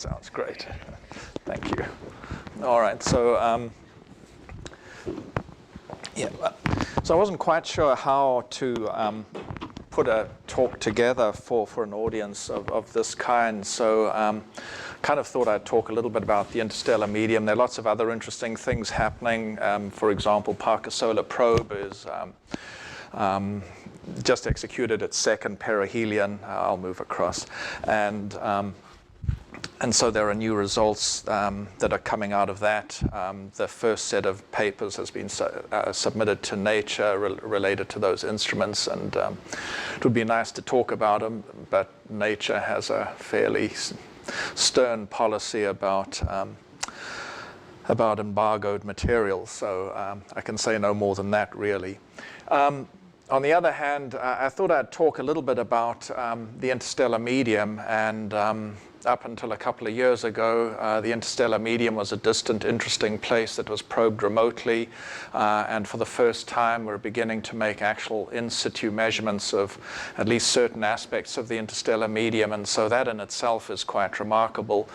Sounds great. Thank you. All right, so so I wasn't quite sure how to put a talk together for an audience of this kind. So kind of thought I'd talk a little bit about the interstellar medium. There are lots of other interesting things happening. For example, Parker Solar Probe is just executed its second perihelion. I'll move across. And so there are new results that are coming out of that. The first set of papers has been submitted to Nature related to those instruments, and it would be nice to talk about them, but Nature has a fairly stern policy about embargoed materials, so I can say no more than that, really. On the other hand, I thought I'd talk a little bit about the interstellar medium, and up until a couple of years ago, the interstellar medium was a distant, interesting place that was probed remotely, and for the first time we're beginning to make actual in situ measurements of at least certain aspects of the interstellar medium, and so that in itself is quite remarkable.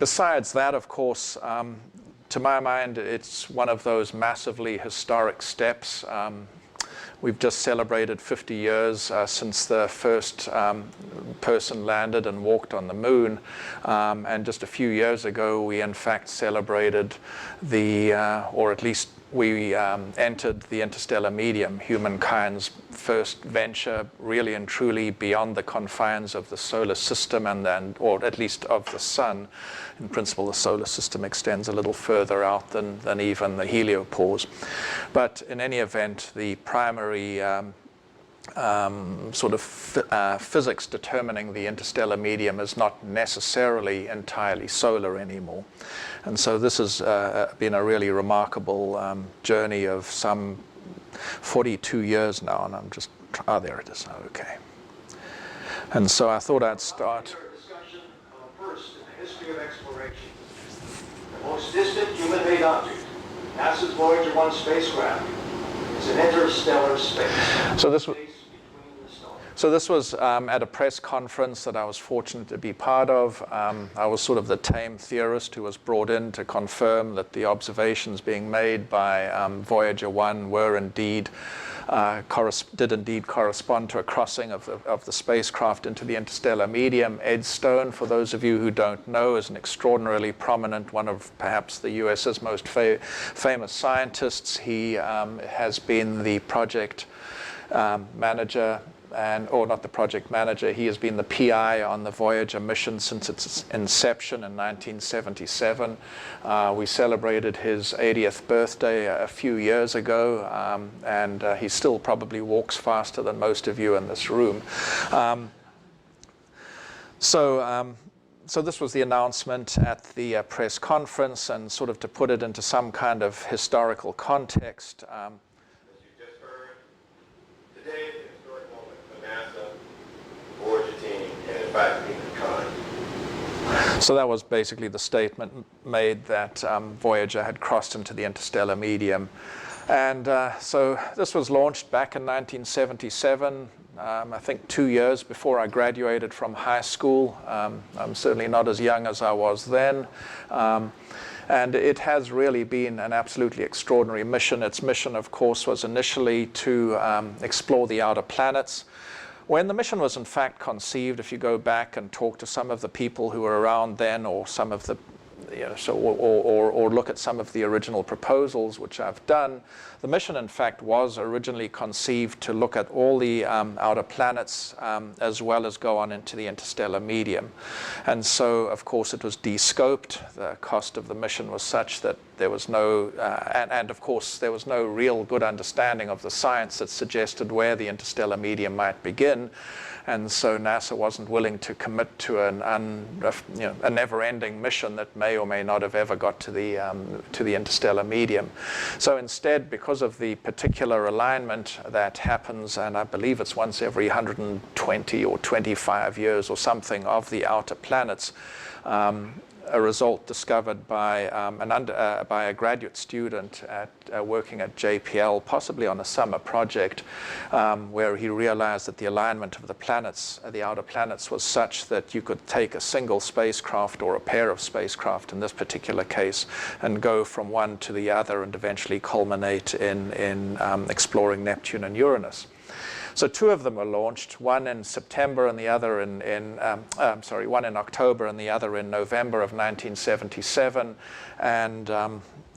Besides that, of course, to my mind, it's one of those massively historic steps. We've just celebrated 50 years since the first person landed and walked on the moon. And just a few years ago, we in fact celebrated or at least we entered the interstellar medium, humankind's first venture really and truly beyond the confines of the solar system or at least of the sun. In principle, the solar system extends a little further out than even the Heliopause. But in any event, the primary sort of physics determining the interstellar medium is not necessarily entirely solar anymore. And so this has been a really remarkable journey of some 42 years now, and I'm just, there it is, okay. And so I thought I'd start. Discussion first in the history of exploration. The most distant human-made object, NASA's Voyager I spacecraft, is in interstellar space. So this was at a press conference that I was fortunate to be part of. I was sort of the tame theorist who was brought in to confirm that the observations being made by Voyager I were indeed did indeed correspond to a crossing of the spacecraft into the interstellar medium. Ed Stone, for those of you who don't know, is an extraordinarily prominent, one of perhaps the US's most famous scientists. He has been the project manager, or not the project manager, he has been the PI on the Voyager mission since its inception in 1977. We celebrated his 80th birthday a few years ago, and he still probably walks faster than most of you in this room. So this was the announcement at the press conference, and sort of to put it into some kind of historical context. As you just heard, today is a historic moment for NASA, the Voyager team, and in fact, humankind. So that was basically the statement made that Voyager had crossed into the interstellar medium. And so this was launched back in 1977, I think 2 years before I graduated from high school. I'm certainly not as young as I was then. And it has really been an absolutely extraordinary mission. Its mission, of course, was initially to explore the outer planets. When the mission was in fact conceived, if you go back and talk to some of the people who were around then, or some of the, or look at some of the original proposals, which I've done, the mission in fact was originally conceived to look at all the outer planets as well as go on into the interstellar medium. And so, of course, it was de-scoped. The cost of the mission was such that there was no, and of course, there was no real good understanding of the science that suggested where the interstellar medium might begin. And so NASA wasn't willing to commit to a never-ending mission that may or may not have ever got to the interstellar medium. So instead, because of the particular alignment that happens, and I believe it's once every 120 or 25 years or something of the outer planets, a result discovered by by a graduate student working at JPL, possibly on a summer project, where he realized that the alignment of the planets, the outer planets, was such that you could take a single spacecraft or a pair of spacecraft in this particular case and go from one to the other and eventually culminate in exploring Neptune and Uranus. So two of them were launched, one in September and the other one in October and the other in November of 1977. And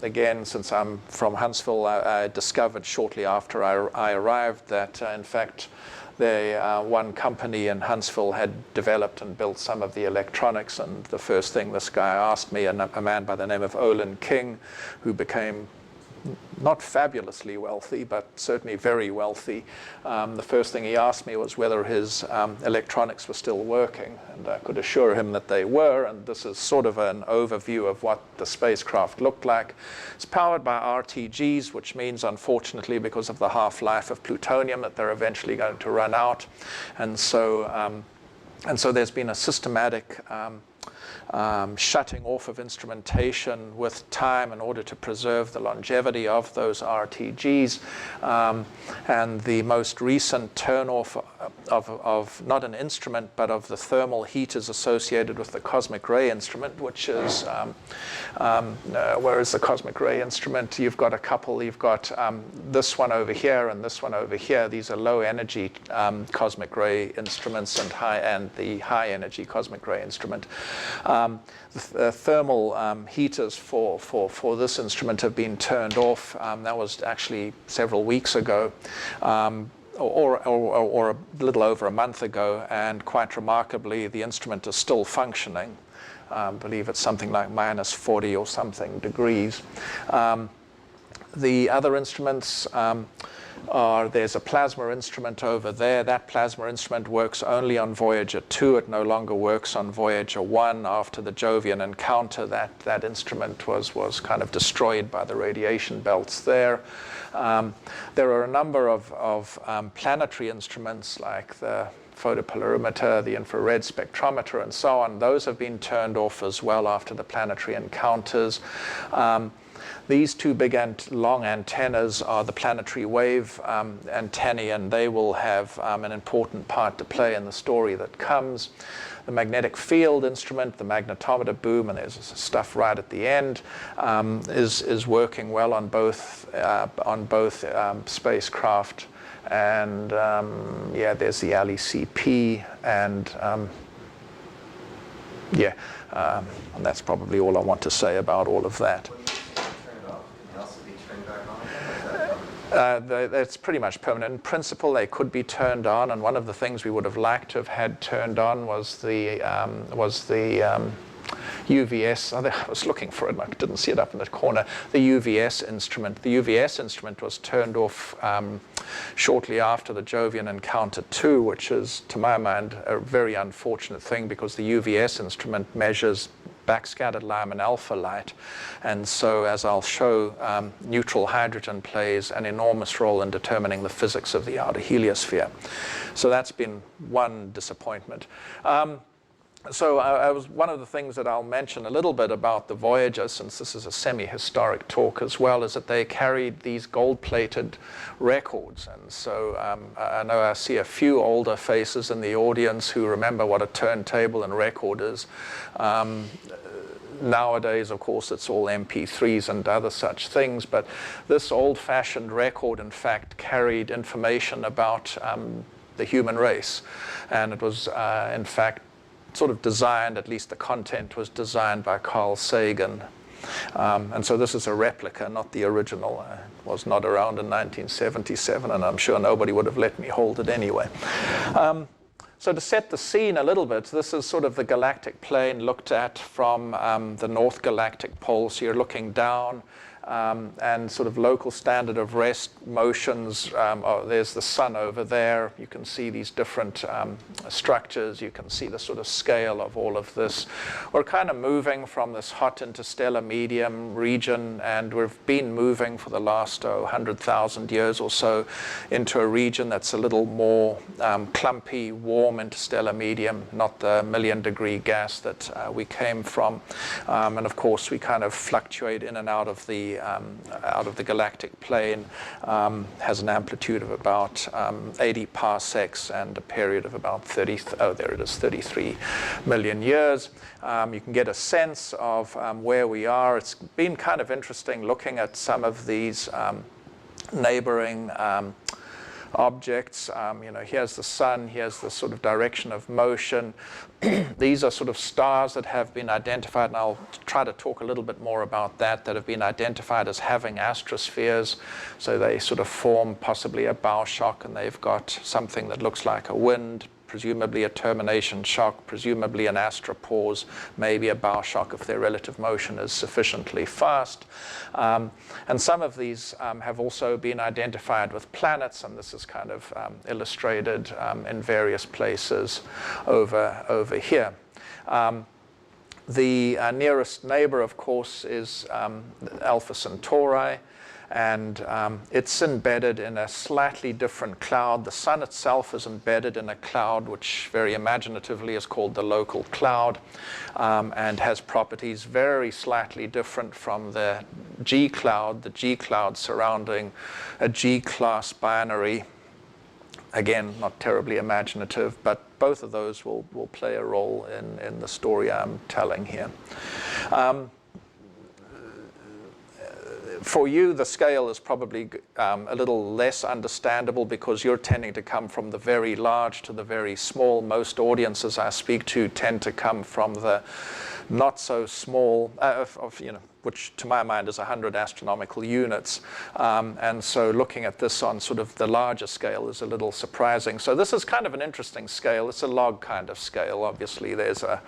again, since I'm from Huntsville, I discovered shortly after I arrived that, in fact, one company in Huntsville had developed and built some of the electronics. And the first thing this guy asked me, a man by the name of Olin King, who became not fabulously wealthy, but certainly very wealthy. The first thing he asked me was whether his electronics were still working, and I could assure him that they were, and this is sort of an overview of what the spacecraft looked like. It's powered by RTGs, which means, unfortunately, because of the half-life of plutonium, that they're eventually going to run out. And so there's been a systematic shutting off of instrumentation with time in order to preserve the longevity of those RTGs. And the most recent turn-off of not an instrument, but of the thermal heaters associated with the cosmic ray instrument, which is, where is the cosmic ray instrument? You've got a couple. You've got this one over here and this one over here. These are low-energy cosmic ray instruments and the high-energy cosmic ray instrument. The thermal heaters for this instrument have been turned off. That was actually several weeks ago, or a little over a month ago, and quite remarkably, the instrument is still functioning. I believe it's something like -40 or something degrees. The other instruments there's a plasma instrument over there. That plasma instrument works only on Voyager II. It no longer works on Voyager I. After the Jovian encounter, that instrument was kind of destroyed by the radiation belts there. There are a number of planetary instruments like the photopolarimeter, the infrared spectrometer, and so on. Those have been turned off as well after the planetary encounters. These two big long antennas are the planetary wave antennae, and they will have an important part to play in the story that comes. The magnetic field instrument, the magnetometer boom, and there's stuff right at the end, is working well on both spacecraft. And there's the LECP, and and that's probably all I want to say about all of that. That's pretty much permanent. In principle, they could be turned on, and one of the things we would have liked to have had turned on was the UVS. I was looking for it, and I didn't see it up in the corner. The UVS instrument. The UVS instrument was turned off shortly after the Jovian encounter 2, which is, to my mind, a very unfortunate thing, because the UVS instrument measures backscattered Lyman alpha light. And so, as I'll show, neutral hydrogen plays an enormous role in determining the physics of the outer heliosphere. So that's been one disappointment. So one of the things that I'll mention a little bit about the Voyager, since this is a semi-historic talk as well, is that they carried these gold-plated records. And so I know I see a few older faces in the audience who remember what a turntable and record is. Nowadays, of course, it's all MP3s and other such things, but this old-fashioned record, in fact, carried information about the human race. And it was, in fact, sort of designed, at least the content was designed by Carl Sagan. And so this is a replica, not the original. It was not around in 1977, and I'm sure nobody would have let me hold it anyway. So to set the scene a little bit, this is sort of the galactic plane looked at from the North Galactic Pole. So you're looking down and sort of local standard of rest motions. There's the sun over there. You can see these different structures. You can see the sort of scale of all of this. We're kind of moving from this hot interstellar medium region, and we've been moving for the last 100,000 years or so into a region that's a little more clumpy, warm interstellar medium, not the million-degree gas that we came from. And of course, we kind of fluctuate in and out of the galactic plane. Has an amplitude of about 80 parsecs and a period of about 33 million years. You can get a sense of where we are. It's been kind of interesting looking at some of these neighboring objects. Here's the sun, here's the sort of direction of motion. These are sort of stars that have been identified, and I'll try to talk a little bit more about that have been identified as having astrospheres. So they sort of form possibly a bow shock, and they've got something that looks like a wind, presumably a termination shock, presumably an astropause, maybe a bow shock if their relative motion is sufficiently fast. And some of these have also been identified with planets, and this is kind of illustrated in various places over here. The nearest neighbor, of course, is Alpha Centauri. And it's embedded in a slightly different cloud. The sun itself is embedded in a cloud which very imaginatively is called the local cloud, and has properties very slightly different from the G cloud surrounding a G-class binary. Again, not terribly imaginative, but both of those will play a role in the story I'm telling here. For you, the scale is probably a little less understandable because you're tending to come from the very large to the very small. Most audiences I speak to tend to come from the not so small, which to my mind is 100 astronomical units. And so looking at this on sort of the larger scale is a little surprising. So this is kind of an interesting scale. It's a log kind of scale. Obviously, there's a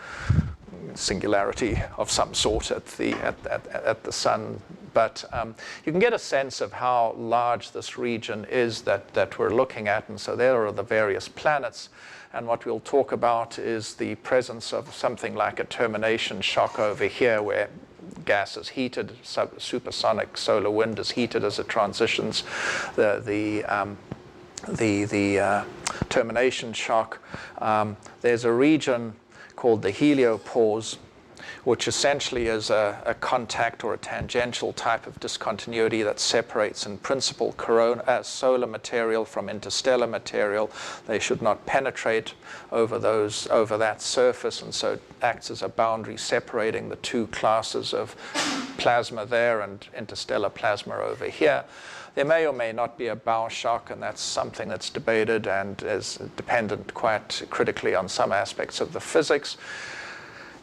singularity of some sort at the sun. But you can get a sense of how large this region is that we're looking at. And so there are the various planets. And what we'll talk about is the presence of something like a termination shock over here, where gas is heated, supersonic solar wind is heated as it transitions the termination shock. There's a region called the Heliopause, which essentially is a contact or a tangential type of discontinuity that separates in principle solar material from interstellar material. They should not penetrate over that surface, and so it acts as a boundary separating the two classes of plasma there and interstellar plasma over here. There may or may not be a bow shock, and that's something that's debated and is dependent quite critically on some aspects of the physics.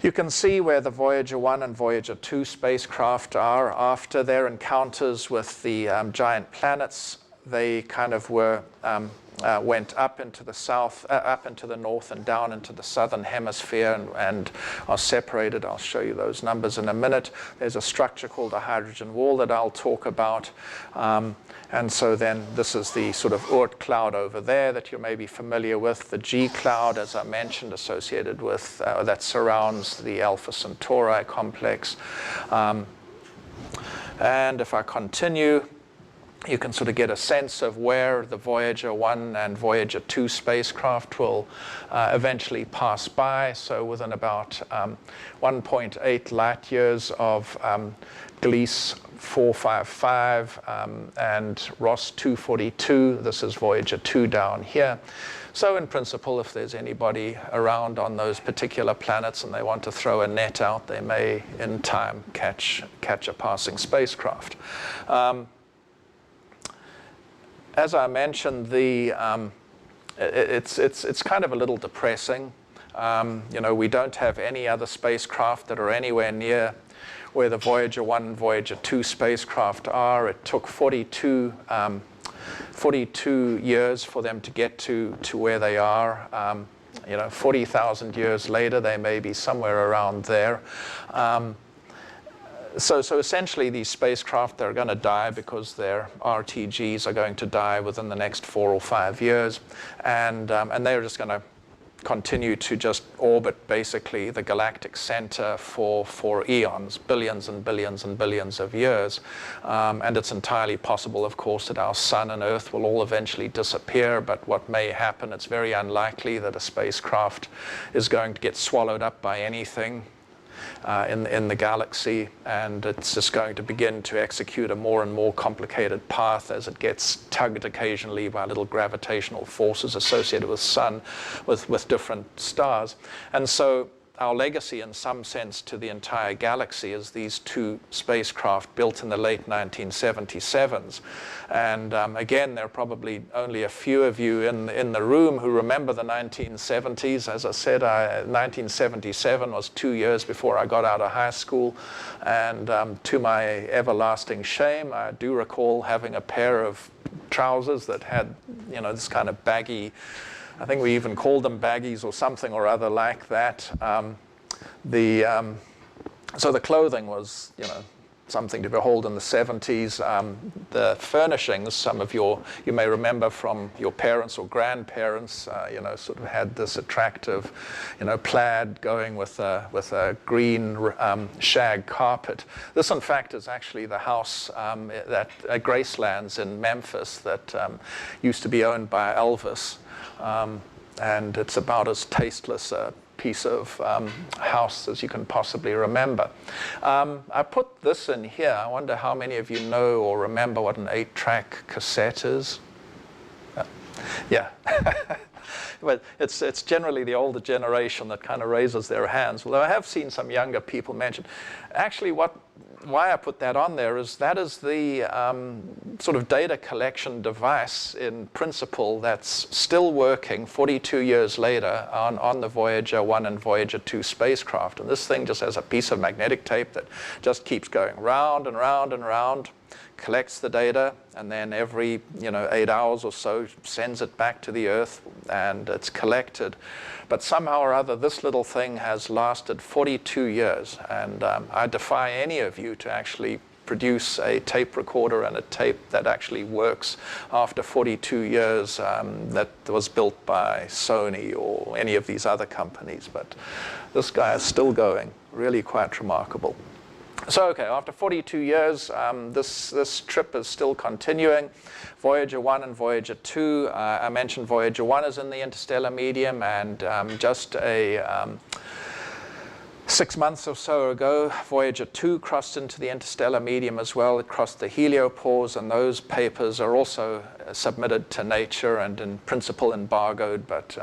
You can see where the Voyager I and Voyager II spacecraft are after their encounters with the giant planets. They kind of went up into the south, up into the north, and down into the southern hemisphere, and are separated. I'll show you those numbers in a minute. There's a structure called a hydrogen wall that I'll talk about. And so then this is the sort of Oort cloud over there that you may be familiar with. The G cloud, as I mentioned, associated with, that surrounds the Alpha Centauri complex. And if I continue, you can sort of get a sense of where the Voyager I and Voyager II spacecraft will eventually pass by. So within about 1.8 light years of Gliese 455 and Ross 242. This is Voyager II down here. So in principle, if there's anybody around on those particular planets and they want to throw a net out, they may in time catch a passing spacecraft. As I mentioned, it's kind of a little depressing. We don't have any other spacecraft that are anywhere near where the Voyager I and Voyager II spacecraft are. It took 42 years for them to get to where they are. 40,000 years later, they may be somewhere around there. So essentially these spacecraft, they're going to die because their RTGs are going to die within the next 4 or 5 years. And they're just going to continue to just orbit basically the galactic center for eons, billions and billions and billions of years. And it's entirely possible, of course, that our sun and Earth will all eventually disappear, but what may happen, it's very unlikely that a spacecraft is going to get swallowed up by anything in the galaxy, and it's just going to begin to execute a more and more complicated path as it gets tugged occasionally by little gravitational forces associated with sun, with different stars. And so our legacy in some sense to the entire galaxy is these 2 spacecraft built in the late 1977s. And again, there are probably only a few of you in the room who remember the 1970s. As I said, 1977 was 2 years before I got out of high school. And to my everlasting shame, I do recall having a pair of trousers that had, this kind of baggy, I think we even called them baggies or something or other like that. So the clothing was, something to behold in the 70s. The furnishings, some of you may remember from your parents or grandparents, sort of had this attractive, plaid going with a green shag carpet. This, in fact, is actually the house at Gracelands in Memphis that used to be owned by Elvis. And it's about as tasteless a piece of house as you can possibly remember. I put this in here. I wonder how many of you know or remember what an 8-track cassette is? Yeah. Well, it's generally the older generation that kind of raises their hands, although I have seen some younger people mention. Actually, why I put that on there is that is the sort of data collection device in principle that's still working 42 years later on the Voyager 1 and Voyager 2 spacecraft. And this thing just has a piece of magnetic tape that just keeps going round and round and round, collects the data, and then every 8 hours or so sends it back to the Earth, and it's collected. But somehow or other, this little thing has lasted 42 years, and I defy any of you to actually produce a tape recorder and a tape that actually works after 42 years that was built by Sony or any of these other companies. But this guy is still going, really quite remarkable. So, okay, after 42 years, this trip is still continuing. Voyager 1 and Voyager 2, I mentioned Voyager 1 is in the interstellar medium, and just 6 months or so ago, Voyager 2 crossed into the interstellar medium as well. It crossed the Heliopause, and those papers are also submitted to Nature and in principle embargoed, but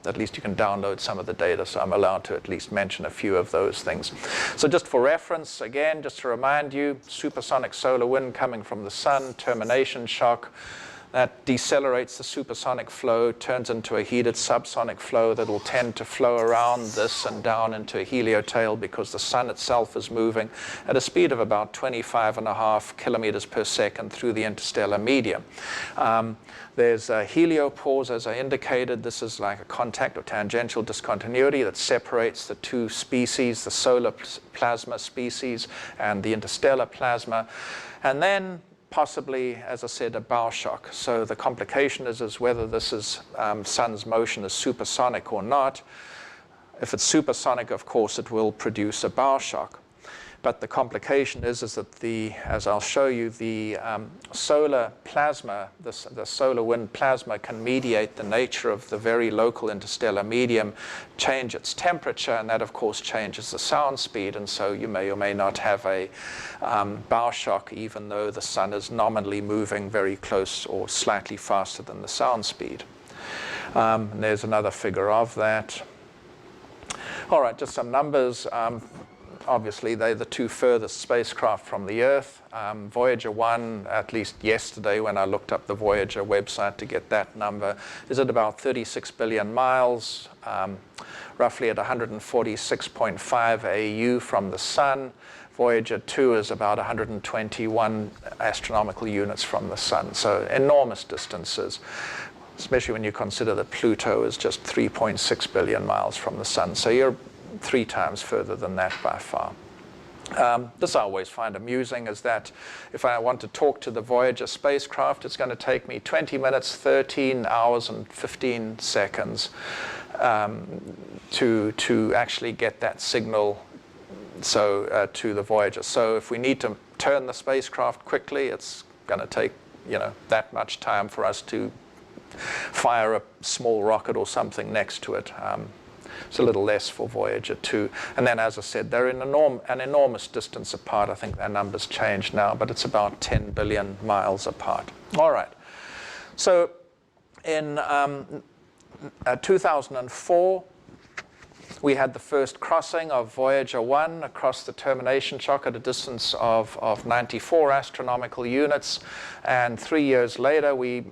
at least you can download some of the data, so I'm allowed to at least mention a few of those things. So just for reference, again, just to remind you, supersonic solar wind coming from the sun, termination shock, that decelerates the supersonic flow, turns into a heated subsonic flow that will tend to flow around this and down into a heliotail because the sun itself is moving at a speed of about 25.5 kilometers per second through the interstellar medium. There's a heliopause, as I indicated. This is like a contact or tangential discontinuity that separates the 2 species, the solar plasma species and the interstellar plasma. And then possibly, as I said, a bow shock. So the complication is whether this is sun's motion is supersonic or not. If it's supersonic, of course, it will produce a bow shock. But the complication is that as I'll show you, the solar plasma, the solar wind plasma can mediate the nature of the very local interstellar medium, change its temperature, and that of course changes the sound speed, and so you may or may not have a bow shock even though the sun is nominally moving very close or slightly faster than the sound speed. And there's another figure of that. All right, just some numbers. Obviously, they're the 2 furthest spacecraft from the Earth. Voyager 1, at least yesterday when I looked up the Voyager website to get that number, is at about 36 billion miles, roughly at 146.5 AU from the Sun. Voyager 2 is about 121 astronomical units from the Sun, so enormous distances, especially when you consider that Pluto is just 3.6 billion miles from the Sun. So you're 3 times further than that by far. This I always find amusing, is that if I want to talk to the Voyager spacecraft, it's going to take me 20 minutes, 13 hours and 15 seconds to actually get that signal to the Voyager. So if we need to turn the spacecraft quickly, it's going to take that much time for us to fire a small rocket or something next to it. It's a little less for Voyager II. And then, as I said, they're in an enormous distance apart. I think their numbers changed now, but it's about 10 billion miles apart. All right. So in 2004, we had the first crossing of Voyager 1 across the termination shock at a distance of 94 astronomical units. And 3 years later, we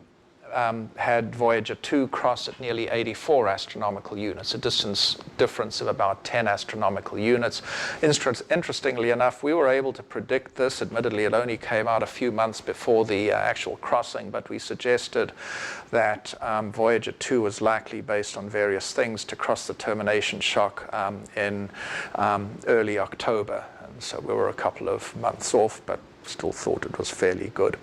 had Voyager 2 cross at nearly 84 astronomical units, a distance difference of about 10 astronomical units. Interestingly enough, we were able to predict this. Admittedly, it only came out a few months before the actual crossing, but we suggested that Voyager 2 was likely, based on various things, to cross the termination shock in early October. And so we were a couple of months off, but still thought it was fairly good.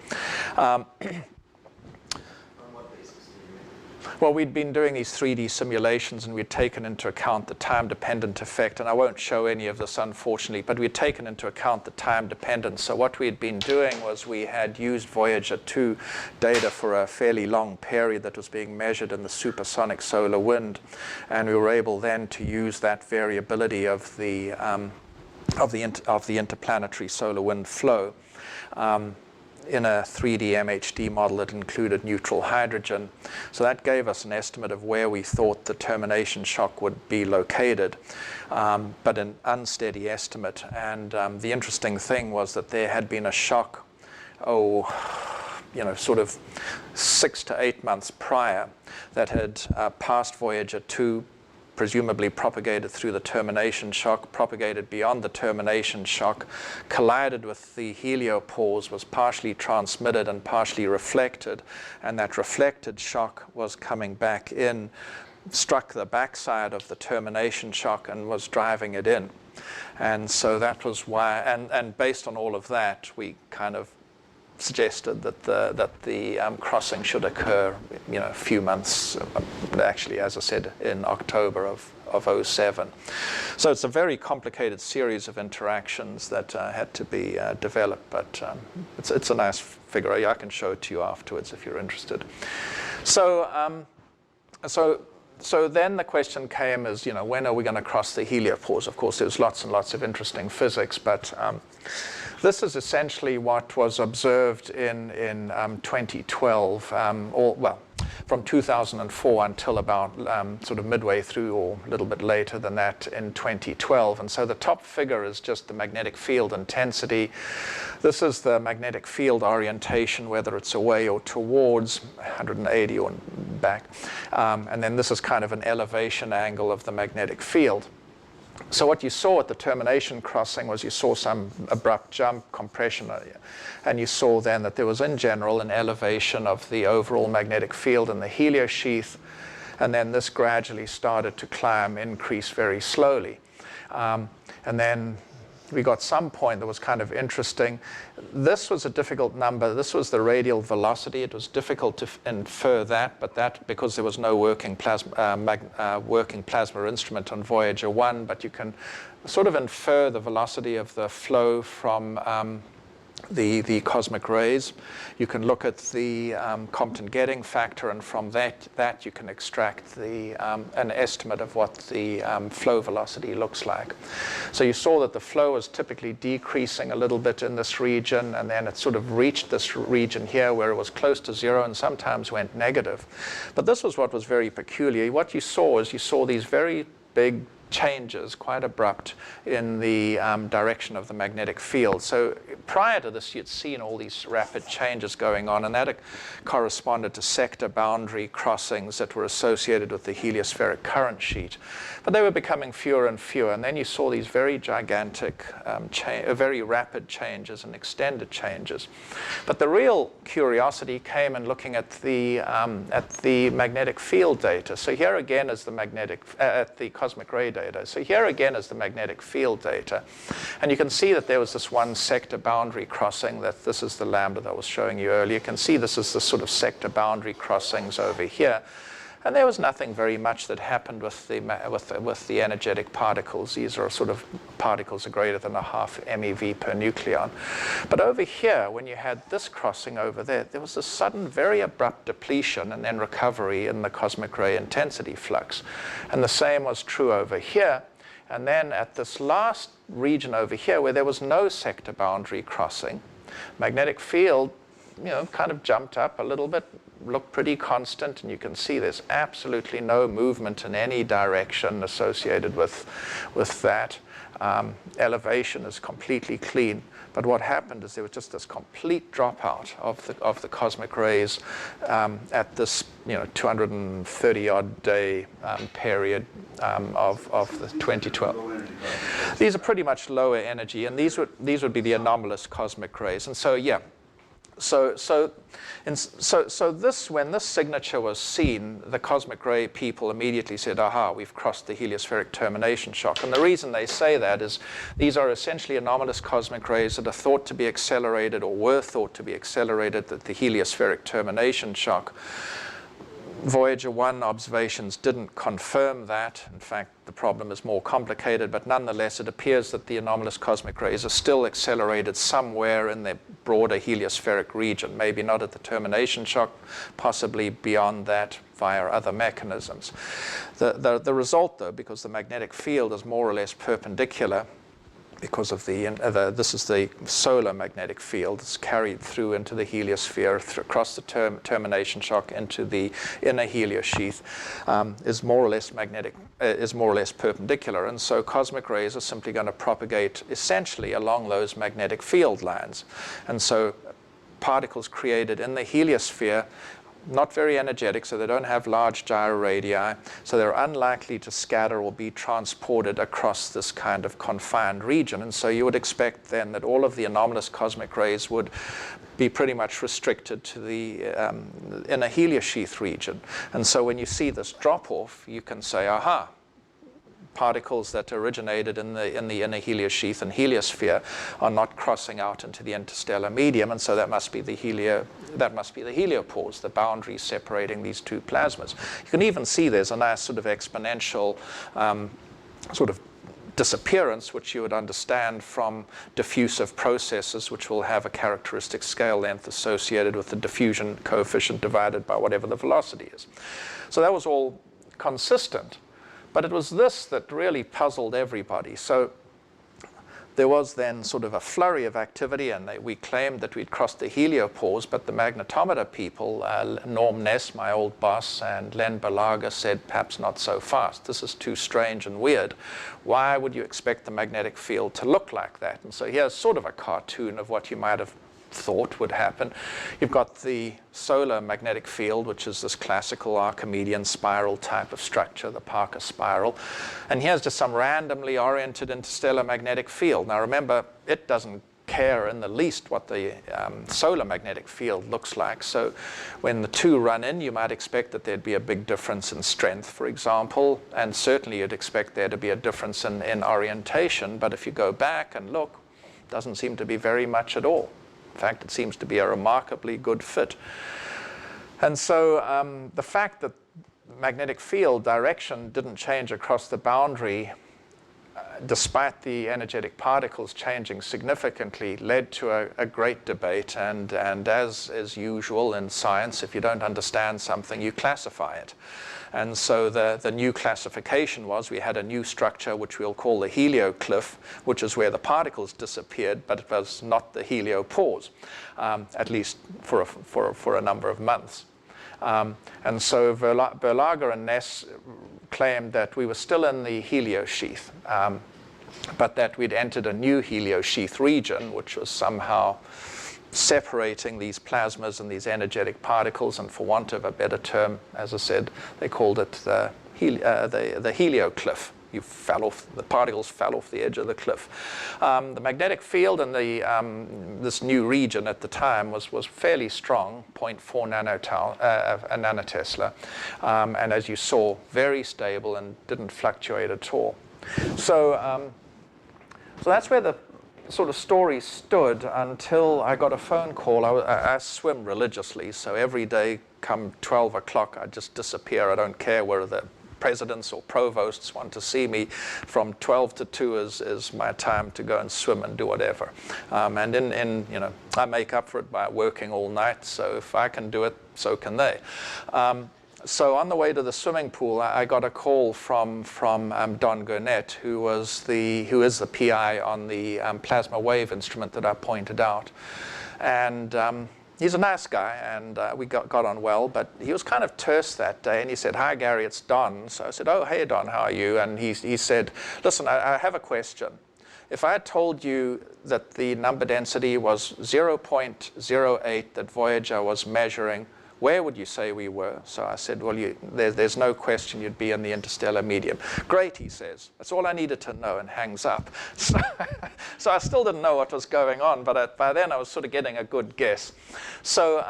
Well, we'd been doing these 3D simulations, and we'd taken into account the time-dependent effect. And I won't show any of this, unfortunately, but we'd taken into account the time dependence. So what we had been doing was we had used Voyager 2 data for a fairly long period that was being measured in the supersonic solar wind. And we were able then to use that variability of the interplanetary solar wind flow in a 3D MHD model that included neutral hydrogen. So that gave us an estimate of where we thought the termination shock would be located, but an unsteady estimate. And the interesting thing was that there had been a shock, sort of 6 to 8 months prior, that had passed Voyager 2, presumably propagated through the termination shock, propagated beyond the termination shock, collided with the heliopause, was partially transmitted and partially reflected, and that reflected shock was coming back in, struck the backside of the termination shock and was driving it in. And so that was why, and based on all of that, we kind of suggested that the crossing should occur, a few months, actually, as I said, in October of 2007. So it's a very complicated series of interactions that had to be developed, but it's a nice figure. I can show it to you afterwards if you're interested. So then the question came as, when are we going to cross the heliopause? Of course, there's lots and lots of interesting physics, but this is essentially what was observed in 2012, from 2004 until about sort of midway through, or a little bit later than that, in 2012. And so the top figure is just the magnetic field intensity. This is the magnetic field orientation, whether it's away or towards 180 or back. And then this is kind of an elevation angle of the magnetic field. So what you saw at the termination crossing was you saw some abrupt jump, compression, and you saw then that there was, in general, an elevation of the overall magnetic field in the heliosheath, and then this gradually started to climb, increase very slowly. And then we got some point that was kind of interesting. This was a difficult number. This was the radial velocity. It was difficult to infer that, but that because there was no working plasma instrument on Voyager 1, but you can sort of infer the velocity of the flow from the cosmic rays. You can look at the Compton-Getting factor, and from that you can extract an estimate of what the flow velocity looks like. So you saw that the flow was typically decreasing a little bit in this region, and then it sort of reached this region here where it was close to zero and sometimes went negative. But this was what was very peculiar. What you saw is you saw these very big changes, quite abrupt, in the direction of the magnetic field. So prior to this, you'd seen all these rapid changes going on, and that corresponded to sector boundary crossings that were associated with the heliospheric current sheet. But they were becoming fewer and fewer, and then you saw these very gigantic, very rapid changes and extended changes. But the real curiosity came in looking at the magnetic field data. So here again is the cosmic ray data. data. So here again is the magnetic field data. And you can see that there was this one sector boundary crossing, that this is the lambda that I was showing you earlier. You can see this is the sort of sector boundary crossings over here. And there was nothing very much that happened with the energetic particles. These are sort of particles are greater than 0.5 MeV per nucleon. But over here, when you had this crossing over there, there was a sudden, very abrupt depletion and then recovery in the cosmic ray intensity flux. And the same was true over here. And then at this last region over here, where there was no sector boundary crossing, magnetic field, kind of jumped up a little bit, looked pretty constant, and you can see there's absolutely no movement in any direction associated with that. Elevation is completely clean. But what happened is there was just this complete dropout of the cosmic rays at this 230-odd day period of the 2012. These are pretty much lower energy, and these would be the anomalous cosmic rays. And so, yeah. So when this signature was seen, the cosmic ray people immediately said, aha, we've crossed the heliospheric termination shock. And the reason they say that is these are essentially anomalous cosmic rays that are thought to be accelerated, or were thought to be accelerated at the heliospheric termination shock. Voyager 1 observations didn't confirm that. In fact, the problem is more complicated, but nonetheless, it appears that the anomalous cosmic rays are still accelerated somewhere in the broader heliospheric region, maybe not at the termination shock, possibly beyond that via other mechanisms. The result, though, because the magnetic field is more or less perpendicular, because of this is the solar magnetic field. It's carried through into the heliosphere, across the termination shock into the inner heliosheath, is more or less perpendicular, and so cosmic rays are simply going to propagate essentially along those magnetic field lines, and so particles created in the heliosphere, not very energetic, so they don't have large gyroradii, so they're unlikely to scatter or be transported across this kind of confined region. And so you would expect then that all of the anomalous cosmic rays would be pretty much restricted to the inner heliosheath region. And so when you see this drop-off, you can say, aha, particles that originated in the inner heliosheath and heliosphere are not crossing out into the interstellar medium, and so that must be the heliopause, the boundary separating these two plasmas. You can even see there's a nice sort of exponential sort of disappearance, which you would understand from diffusive processes, which will have a characteristic scale length associated with the diffusion coefficient divided by whatever the velocity is. So that was all consistent. But it was this that really puzzled everybody. So there was then sort of a flurry of activity, and we claimed that we'd crossed the heliopause, but the magnetometer people, Norm Ness, my old boss, and Len Berlage said, perhaps not so fast. This is too strange and weird. Why would you expect the magnetic field to look like that? And so here's sort of a cartoon of what you might have thought would happen. You've got the solar magnetic field, which is this classical Archimedean spiral type of structure, the Parker spiral. And here's just some randomly oriented interstellar magnetic field. Now remember, it doesn't care in the least what the solar magnetic field looks like. So when the two run in, you might expect that there'd be a big difference in strength, for example, and certainly you'd expect there to be a difference in orientation. But if you go back and look, it doesn't seem to be very much at all. In fact, it seems to be a remarkably good fit. And so the fact that magnetic field direction didn't change across the boundary, despite the energetic particles changing significantly, led to a great debate. And as is usual in science, if you don't understand something, you classify it. And so the new classification was we had a new structure which we'll call the Heliocliff, which is where the particles disappeared, but it was not the Heliopause, at least for a number of months. And so Berlage and Ness claimed that we were still in the heliosheath, but that we'd entered a new heliosheath region, which was somehow separating these plasmas and these energetic particles, and for want of a better term, as I said, they called it the Heliocliff. The particles fell off the edge of the cliff. The magnetic field in this new region at the time was fairly strong, 0.4 nanotesla, and as you saw, very stable and didn't fluctuate at all. So that's where the sort of story stood until I got a phone call. I swim religiously, so every day come 12 o'clock, I just disappear. I don't care whether the presidents or provosts want to see me. From 12 to 2 is my time to go and swim and do whatever. And I make up for it by working all night, so if I can do it, so can they. So on the way to the swimming pool, I got a call from DongoNet, who is the PI on the plasma wave instrument that I pointed out. And he's a nice guy, and we got on well, but he was kind of terse that day, and he said, "Hi, Gary, it's Don." So I said, "Oh, hey, Don, how are you?" And he said, "Listen, I have a question. If I had told you that the number density was 0.08 that Voyager was measuring, where would you say we were?" So I said, "Well, there's no question you'd be in the interstellar medium." "Great," he says. "That's all I needed to know," and hangs up. So I still didn't know what was going on, but by then I was sort of getting a good guess. So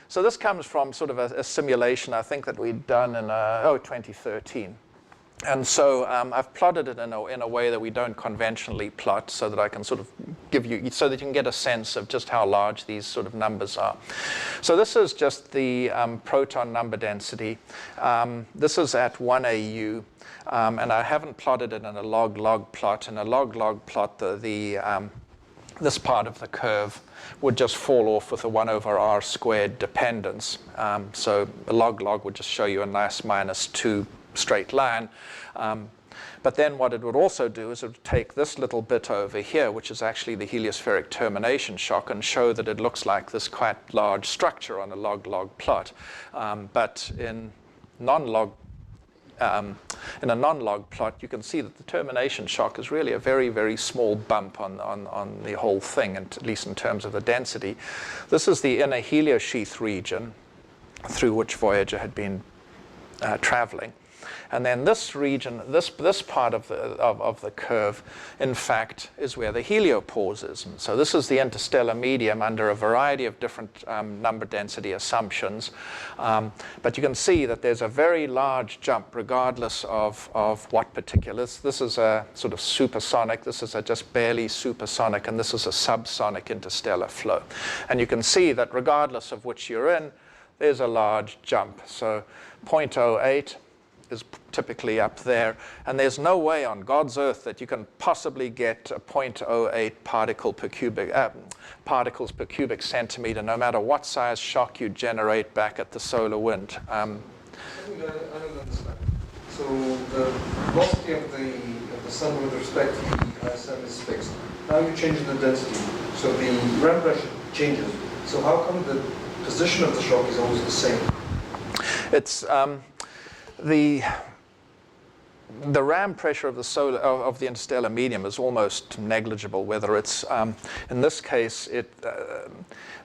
this comes from sort of a simulation, I think, that we'd done in 2013. And so I've plotted it in a way that we don't conventionally plot, so that I can sort of give you, so that you can get a sense of just how large these sort of numbers are. So this is just the proton number density. This is at 1 AU, and I haven't plotted it in a log-log plot. In a log-log plot, this part of the curve would just fall off with a 1 over r squared dependence. So a log-log would just show you a nice -2 straight line. But then what it would also do is it would take this little bit over here, which is actually the heliospheric termination shock, and show that it looks like this quite large structure on a log-log plot. But in a non-log plot, you can see that the termination shock is really a very, very small bump on the whole thing, and at least in terms of the density. This is the inner heliosheath region through which Voyager had been traveling. And then this region, this part of the curve, in fact, is where the heliopause is. And so this is the interstellar medium under a variety of different number density assumptions. But you can see that there's a very large jump regardless of what particulars. This is a sort of supersonic, this is a just barely supersonic, and this is a subsonic interstellar flow. And you can see that regardless of which you're in, there's a large jump. So 0.08 is typically up there, and there's no way on God's earth that you can possibly get a 0.08 particles per cubic centimeter, no matter what size shock you generate back at the solar wind. I don't understand. So the velocity of the sun with respect to the ISM is fixed. Now you change the density, so the ram pressure changes. So how come the position of the shock is always the same? It's the ram pressure of the interstellar medium is almost negligible. Whether it's in this case,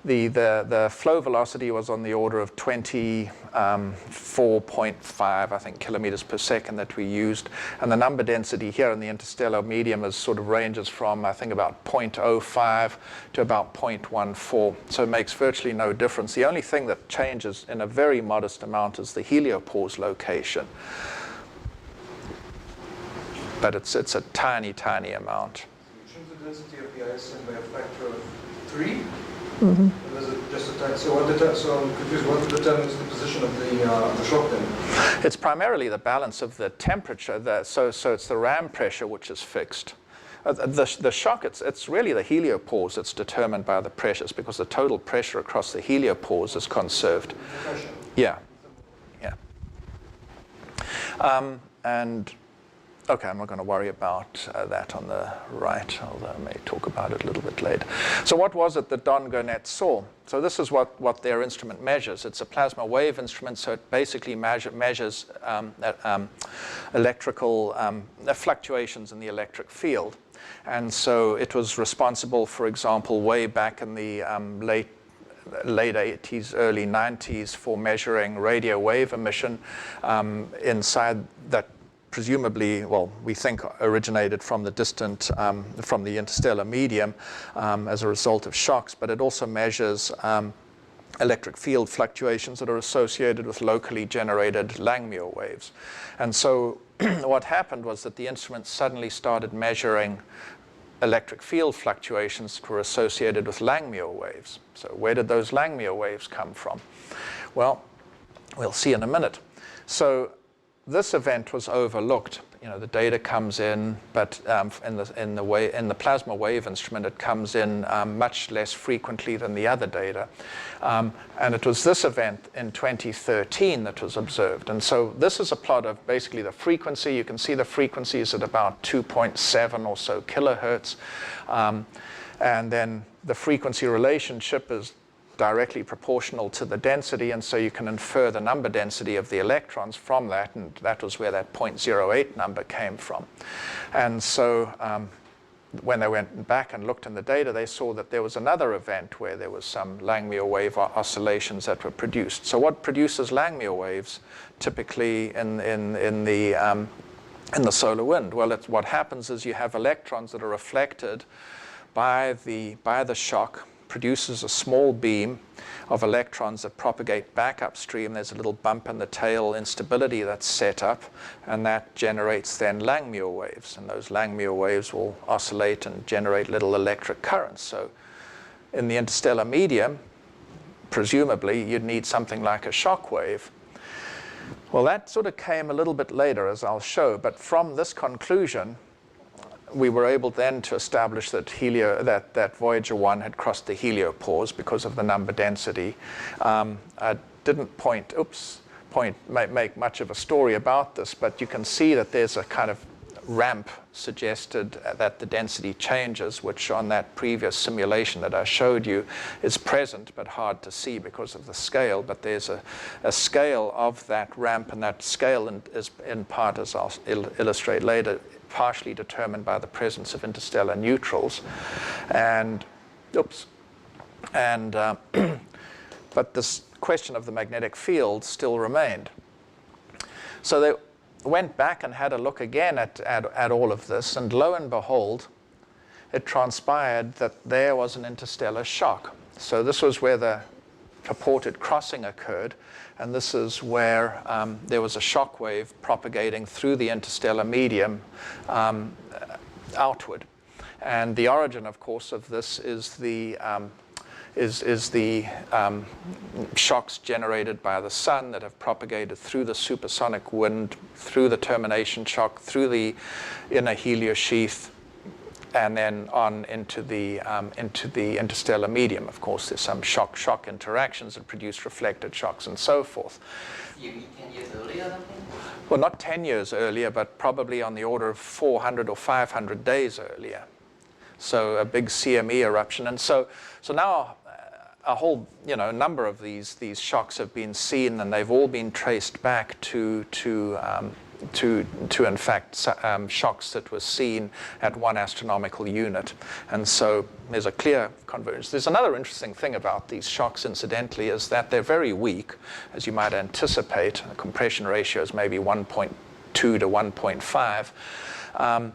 the flow velocity was on the order of 24.5, I think, kilometers per second that we used, and the number density here in the interstellar medium is sort of ranges from, I think, about 0.05 to about 0.14. So it makes virtually no difference. The only thing that changes in a very modest amount is the heliopause location. But it's a tiny, tiny amount. You change the density of the ISM by a factor of 3? Mm-hmm. Or is it just a tiny? So I'm confused. What determines the position of the shock then? It's primarily the balance of the temperature. So it's the ram pressure which is fixed. The shock, it's really the heliopause that's determined by the pressures, because the total pressure across the heliopause is conserved. Pressure. Yeah. And okay, I'm not going to worry about that on the right, although I may talk about it a little bit later. So what was it that DongoNet saw? So this is what their instrument measures. It's a plasma wave instrument, so it basically measures electrical fluctuations in the electric field. And so it was responsible, for example, way back in the late 80s, early 90s, for measuring radio wave emission inside that presumably, well, we think originated from the distant, from the interstellar medium as a result of shocks, but it also measures electric field fluctuations that are associated with locally generated Langmuir waves. And so what happened was that the instrument suddenly started measuring electric field fluctuations that were associated with Langmuir waves. So where did those Langmuir waves come from? Well, we'll see in a minute. So this event was overlooked. You know, the data comes in, but in the plasma wave instrument, it comes in much less frequently than the other data. And it was this event in 2013 that was observed. And so this is a plot of basically the frequency. You can see the frequency is at about 2.7 or so kilohertz. And then the frequency relationship is directly proportional to the density, and so you can infer the number density of the electrons from that, and that was where that 0.08 number came from. And so when they went back and looked in the data, they saw that there was another event where there was some Langmuir wave oscillations that were produced. So what produces Langmuir waves typically in the solar wind? Well, what happens is you have electrons that are reflected by the shock, produces a small beam of electrons that propagate back upstream. There's a little bump in the tail instability that's set up, and that generates then Langmuir waves. And those Langmuir waves will oscillate and generate little electric currents. So in the interstellar medium, presumably, you'd need something like a shock wave. Well, that sort of came a little bit later, as I'll show. But from this conclusion, we were able then to establish that that Voyager 1 had crossed the Heliopause because of the number density. I didn't make much of a story about this, but you can see that there's a kind of ramp suggested that the density changes, which on that previous simulation that I showed you is present but hard to see because of the scale. But there's a scale of that ramp, and that scale is in part, as I'll illustrate later, partially determined by the presence of interstellar neutrals. And but this question of the magnetic field still remained. So they went back and had a look again at all of this, and lo and behold, it transpired that there was an interstellar shock. So this was where the purported crossing occurred, and this is where there was a shock wave propagating through the interstellar medium outward. And the origin, of course, of this is the shocks generated by the sun that have propagated through the supersonic wind, through the termination shock, through the inner heliosheath, and then on into the interstellar medium. Of course, there's some shock interactions that produce reflected shocks and so forth. You mean 10 years earlier than? Well, not 10 years earlier, but probably on the order of 400 or 500 days earlier. So a big CME eruption. And so now a whole number of these shocks have been seen, and they've all been traced back to in fact shocks that were seen at 1 astronomical unit. And so there's a clear convergence. There's another interesting thing about these shocks, incidentally, is that they're very weak, as you might anticipate. The compression ratio is maybe 1.2 to 1.5.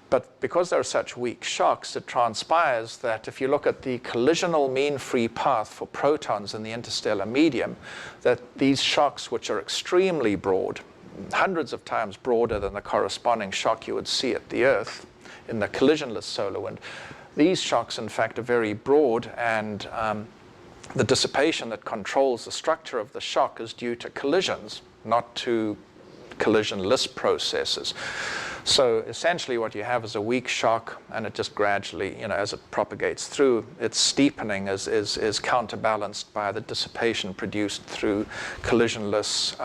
But because they're such weak shocks, it transpires that if you look at the collisional mean free path for protons in the interstellar medium, that these shocks, which are extremely broad, hundreds of times broader than the corresponding shock you would see at the Earth in the collisionless solar wind, these shocks, in fact, are very broad, and the dissipation that controls the structure of the shock is due to collisions, not to collisionless processes. So essentially what you have is a weak shock, and it just gradually, as it propagates through, its steepening is counterbalanced by the dissipation produced through collisionless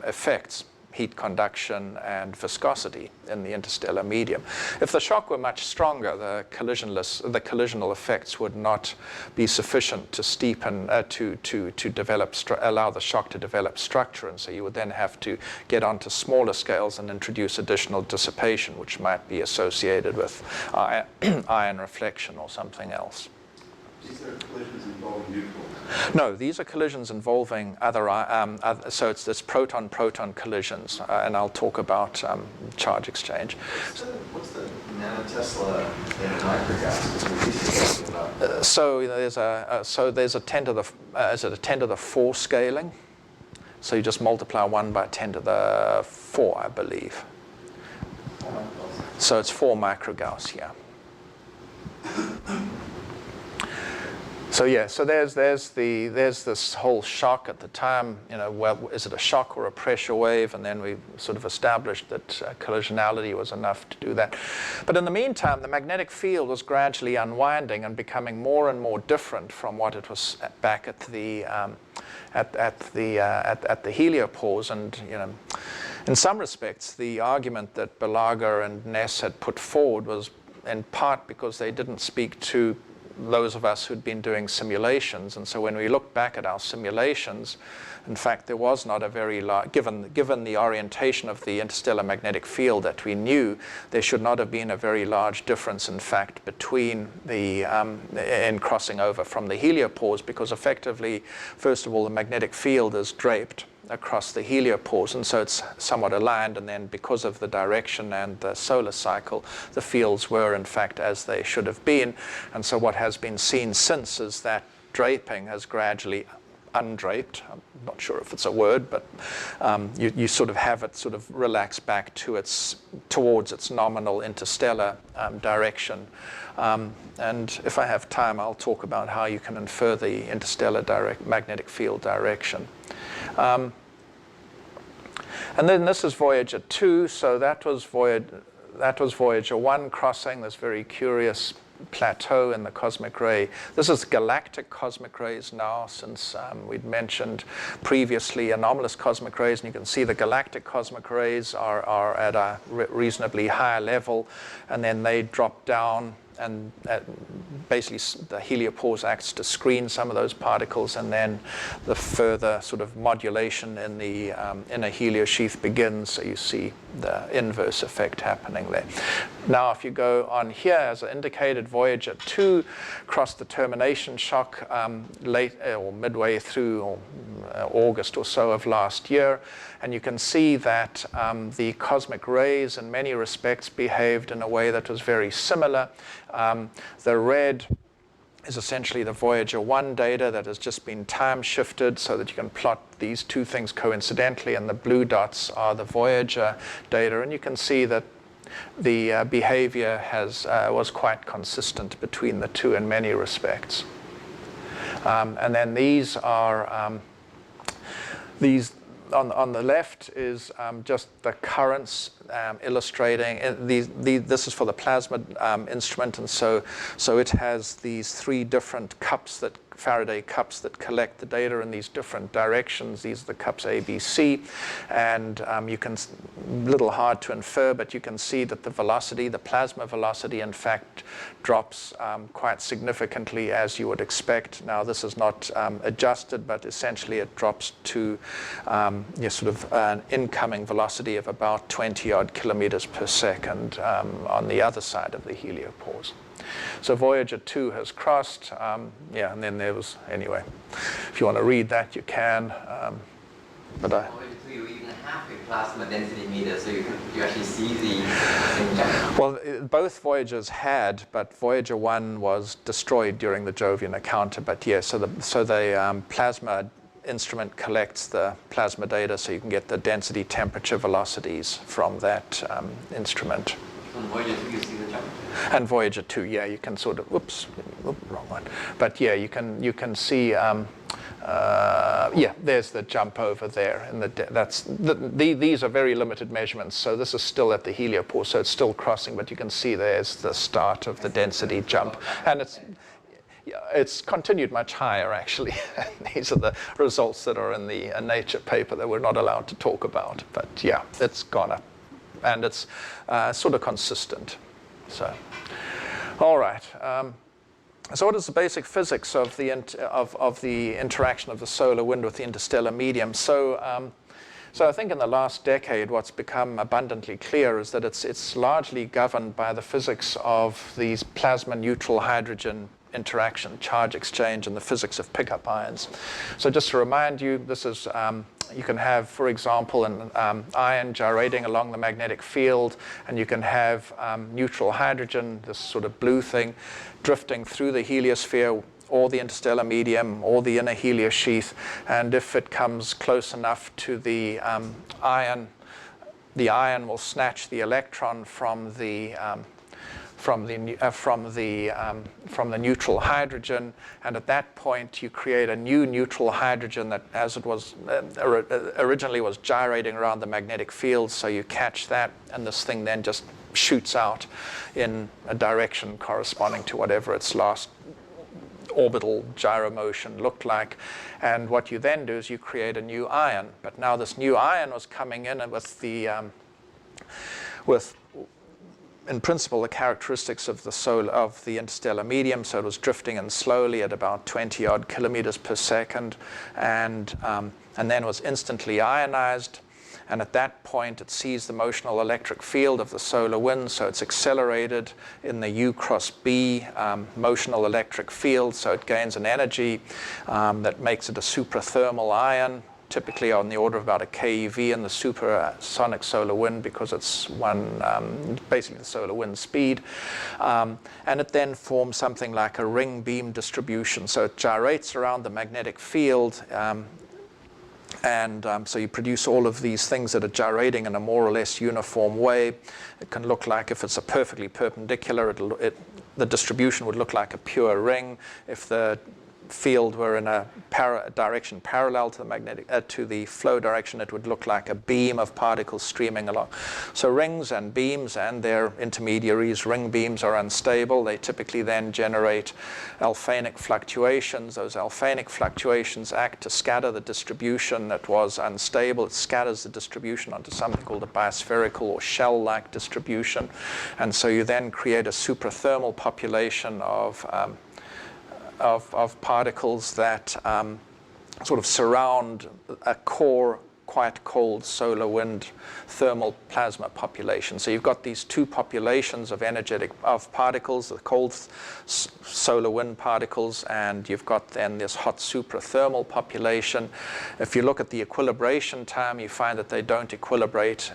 effects, heat conduction and viscosity in the interstellar medium. If the shock were much stronger, the collisional effects would not be sufficient to steepen, to develop, allow the shock to develop structure, and so you would then have to get onto smaller scales and introduce additional dissipation, which might be associated with ion reflection or something else. These are collisions involving neutrals. No, these are collisions involving so it's this proton-proton collisions, and I'll talk about charge exchange. What's the nanotesla in microgas? Because we're talking about So there's a 10 to the is it a 10 to the 4 scaling? So you just multiply 1 by 10 to the 4, I believe. So it's 4 microgauss, yeah. So yeah, so there's this whole shock at the time. You know, well, is it a shock or a pressure wave? And then we sort of established that collisionality was enough to do that. But in the meantime, the magnetic field was gradually unwinding and becoming more and more different from what it was back at the heliopause. And you know, in some respects, the argument that Balaga and Ness had put forward was in part because they didn't speak to those of us who'd been doing simulations. And so when we look back at our simulations, in fact, there was not a very large, given the orientation of the interstellar magnetic field that we knew, there should not have been a very large difference, in fact, between the, in crossing over from the heliopause, because effectively, first of all, the magnetic field is draped across the heliopause, and so it's somewhat aligned, and then because of the direction and the solar cycle, the fields were in fact as they should have been. And so what has been seen since is that draping has gradually undraped. I'm not sure if it's a word, but you sort of have it sort of relax back to towards its nominal interstellar direction. And if I have time, I'll talk about how you can infer the interstellar magnetic field direction. And then this is Voyager II, so that was Voyager 1 crossing this very curious plateau in the cosmic ray. This is galactic cosmic rays now, since we'd mentioned previously anomalous cosmic rays, and you can see the galactic cosmic rays are at a reasonably high level, and then they drop down, and basically the heliopause acts to screen some of those particles, and then the further sort of modulation in the inner heliosheath begins, so you see the inverse effect happening there. Now if you go on here, as I indicated, Voyager II crossed the termination shock late or midway through August or so of last year, and you can see that the cosmic rays in many respects behaved in a way that was very similar. The red is essentially the Voyager 1 data that has just been time shifted so that you can plot these two things coincidentally, and the blue dots are the Voyager data, and you can see that the behavior was quite consistent between the two in many respects. And then these are on the left is just the currents illustrating. This is for the Plasmid instrument, and so it has these 3 different cups, that Faraday cups, that collect the data in these different directions. These are the cups A, B, C, and you can, a little hard to infer, but you can see that the velocity, the plasma velocity, in fact, drops quite significantly, as you would expect. Now, this is not adjusted, but essentially it drops to sort of an incoming velocity of about 20-odd kilometers per second on the other side of the heliopause. So Voyager 2 has crossed, and then there was, anyway, if you want to read that, you can. But Voyager 2, you even have a plasma density meter, so you actually see the same jump. Well, both Voyagers had, but Voyager 1 was destroyed during the Jovian encounter. But yeah, so the plasma instrument collects the plasma data, so you can get the density, temperature, velocities from that instrument. On Voyager 2, you see the jump. And Voyager 2, yeah, you can sort of, wrong one. But yeah, you can see, there's the jump over there. And these are very limited measurements. So this is still at the heliopause, so it's still crossing, but you can see there's the start of the density jump. And it's continued much higher, actually. These are the results that are in the Nature paper that we're not allowed to talk about. But yeah, it's gone up. And it's sort of consistent. So, all right. So what is the basic physics of the interaction of the solar wind with the interstellar medium? So I think in the last decade, what's become abundantly clear is that it's largely governed by the physics of these plasma-neutral hydrogen interaction, charge exchange, and the physics of pickup ions. So just to remind you, this is you can have, for example, an ion gyrating along the magnetic field, and you can have neutral hydrogen, this sort of blue thing, drifting through the heliosphere or the interstellar medium or the inner heliosheath. And if it comes close enough to the ion will snatch the electron from the neutral hydrogen, and at that point you create a new neutral hydrogen that, as it was originally, was gyrating around the magnetic field. So you catch that, and this thing then just shoots out in a direction corresponding to whatever its last orbital gyro motion looked like. And what you then do is you create a new ion. But now this new ion was coming in and with in principle the characteristics of the interstellar medium. So it was drifting in slowly at about 20 odd kilometers per second, and then was instantly ionized. And at that point, it sees the motional electric field of the solar wind, so it's accelerated in the U cross B motional electric field, so it gains an energy that makes it a suprathermal ion, typically on the order of about a keV in the supersonic solar wind, because it's basically the solar wind speed. And it then forms something like a ring beam distribution. So it gyrates around the magnetic field, so you produce all of these things that are gyrating in a more or less uniform way. It can look like, if it's a perfectly perpendicular, the distribution would look like a pure ring. If the field were in a direction parallel to the to the flow direction, it would look like a beam of particles streaming along. So rings and beams and their intermediaries, ring beams, are unstable. They typically then generate alphanic fluctuations. Those alphanic fluctuations act to scatter the distribution that was unstable. It scatters the distribution onto something called a biospherical or shell-like distribution. And so you then create a suprathermal population of particles that sort of surround a core, quite cold solar wind thermal plasma population. So you've got these two populations of particles, the cold solar wind particles, and you've got then this hot suprathermal population. If you look at the equilibration time, you find that they don't equilibrate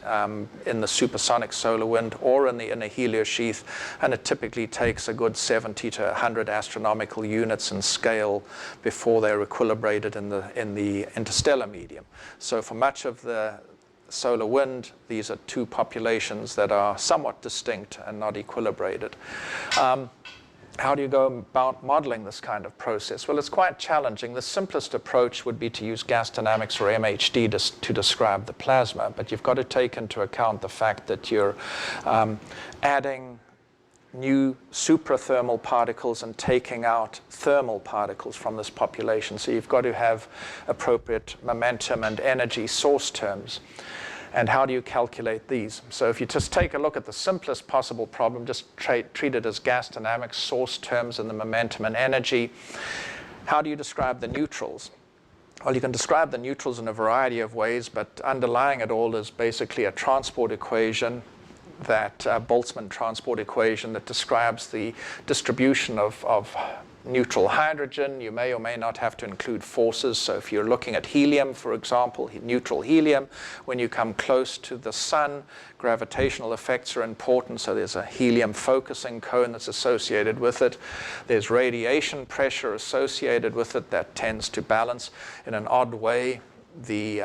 in the supersonic solar wind or in the inner heliosheath, and it typically takes a good 70 to 100 astronomical units in scale before they're equilibrated in the interstellar medium. So for much of the solar wind, these are two populations that are somewhat distinct and not equilibrated. How do you go about modeling this kind of process? Well, it's quite challenging. The simplest approach would be to use gas dynamics or MHD to describe the plasma, but you've got to take into account the fact that you're adding new suprathermal particles and taking out thermal particles from this population. So you've got to have appropriate momentum and energy source terms. And how do you calculate these? So if you just take a look at the simplest possible problem, just treat it as gas dynamics, source terms, and the momentum and energy. How do you describe the neutrals? Well, you can describe the neutrals in a variety of ways, but underlying it all is basically a transport equation, that Boltzmann transport equation that describes the distribution of neutral hydrogen. You may or may not have to include forces. So if you're looking at helium, for example, neutral helium, when you come close to the sun, gravitational effects are important. So there's a helium focusing cone that's associated with it. There's radiation pressure associated with it that tends to balance in an odd way the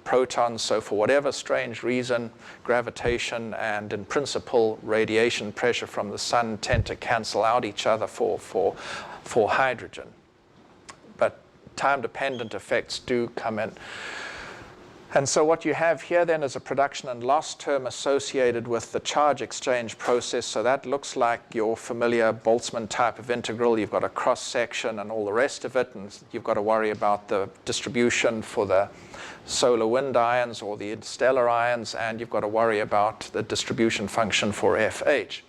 protons. So for whatever strange reason, gravitation and in principle radiation pressure from the sun tend to cancel out each other for hydrogen. But time-dependent effects do come in. And so what you have here then is a production and loss term associated with the charge exchange process. So that looks like your familiar Boltzmann type of integral. You've got a cross section and all the rest of it, and you've got to worry about the distribution for the solar wind ions or the interstellar ions, and you've got to worry about the distribution function for FH.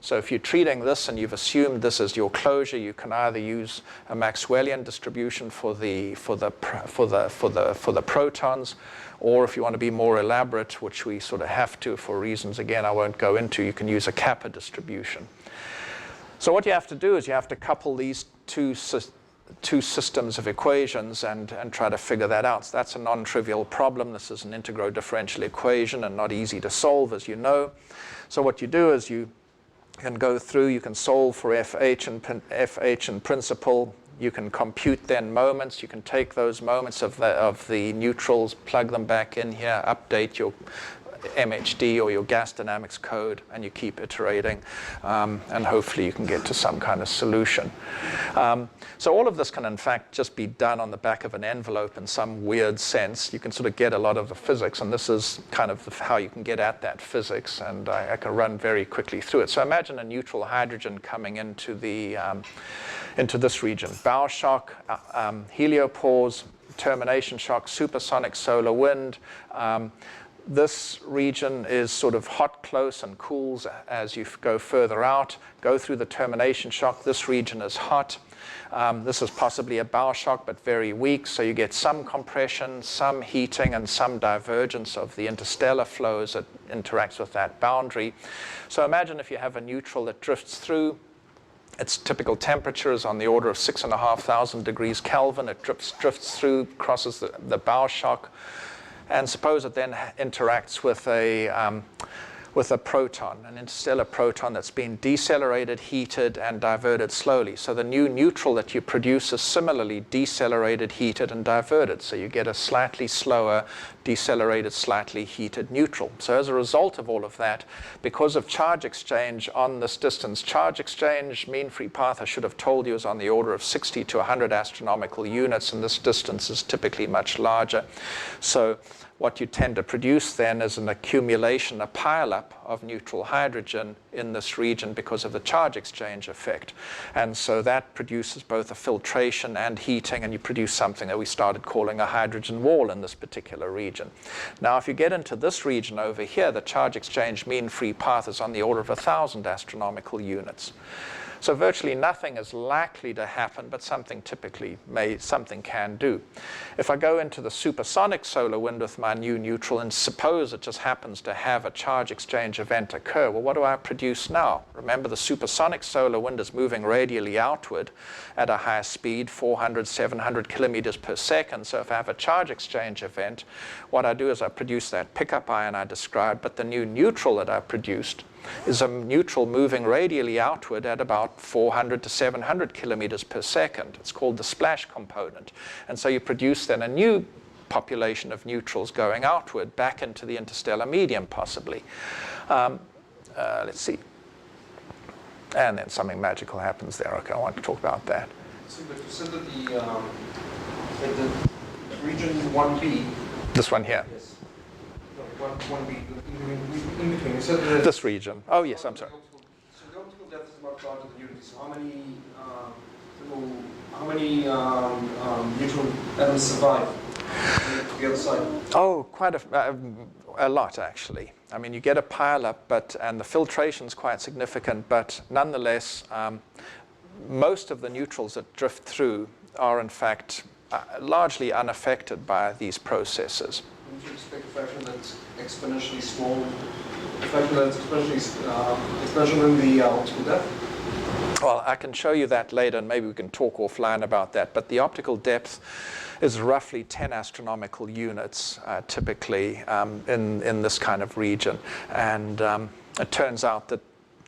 So if you're treating this and you've assumed this as your closure, you can either use a Maxwellian distribution for the protons, or if you want to be more elaborate, which we sort of have to for reasons again I won't go into, you can use a kappa distribution. So what you have to do is you have to couple these two two systems of equations and try to figure that out. So that's a non-trivial problem. This is an integral differential equation and not easy to solve, as you know. So what you do is you can go through, you can solve for FH in principle. You can compute then moments. You can take those moments of the neutrals, plug them back in here, update your MHD or your gas dynamics code, and you keep iterating, and hopefully you can get to some kind of solution. So all of this can in fact just be done on the back of an envelope in some weird sense. You can sort of get a lot of the physics, and this is kind of how you can get at that physics, and I can run very quickly through it. So imagine a neutral hydrogen coming into this region. Bow shock, heliopause, termination shock, supersonic solar wind. This region is sort of hot close and cools as you go further out. Go through the termination shock. This region is hot. This is possibly a bow shock, but very weak. So you get some compression, some heating, and some divergence of the interstellar flows that interacts with that boundary. So imagine if you have a neutral that drifts through. Its typical temperature is on the order of 6,500 degrees Kelvin. It drifts through, crosses the bow shock. And suppose it then interacts with a proton, an interstellar proton that's been decelerated, heated, and diverted slowly. So the new neutral that you produce is similarly decelerated, heated, and diverted. So you get a slightly slower, decelerated, slightly heated neutral. So as a result of all of that, because of charge exchange on this distance, charge exchange, mean free path, I should have told you, is on the order of 60 to 100 astronomical units, and this distance is typically much larger. So what you tend to produce then is an accumulation, a pileup of neutral hydrogen in this region because of the charge exchange effect. And so that produces both a filtration and heating, and you produce something that we started calling a hydrogen wall in this particular region. Now, if you get into this region over here, the charge exchange mean free path is on the order of 1,000 astronomical units. So virtually nothing is likely to happen, but something can do. If I go into the supersonic solar wind with my new neutral and suppose it just happens to have a charge exchange event occur, well, what do I produce now? Remember, the supersonic solar wind is moving radially outward at a high speed, 400, 700 kilometers per second. So if I have a charge exchange event, what I do is I produce that pickup ion I described, but the new neutral that I produced is a neutral moving radially outward at about 400 to 700 kilometers per second. It's called the splash component. And so you produce then a new population of neutrals going outward back into the interstellar medium, possibly. Let's see. And then something magical happens there. Okay, I want to talk about that. So but you said that the region 1B. This one here. Yes. 1B, in between. You said that this region. Oh, yes, I'm sorry. So the optical depth is much larger than unity. So how many neutral atoms survive to the other side? Oh, quite a lot, actually. I mean, you get a pileup, and the filtration is quite significant, but nonetheless, most of the neutrals that drift through are, in fact, largely unaffected by these processes. Would you expect a fraction that's exponentially small, a fraction that's exponential in the optical depth? Well, I can show you that later, and maybe we can talk offline about that. But the optical depth is roughly 10 astronomical units, typically, in this kind of region. And it turns out that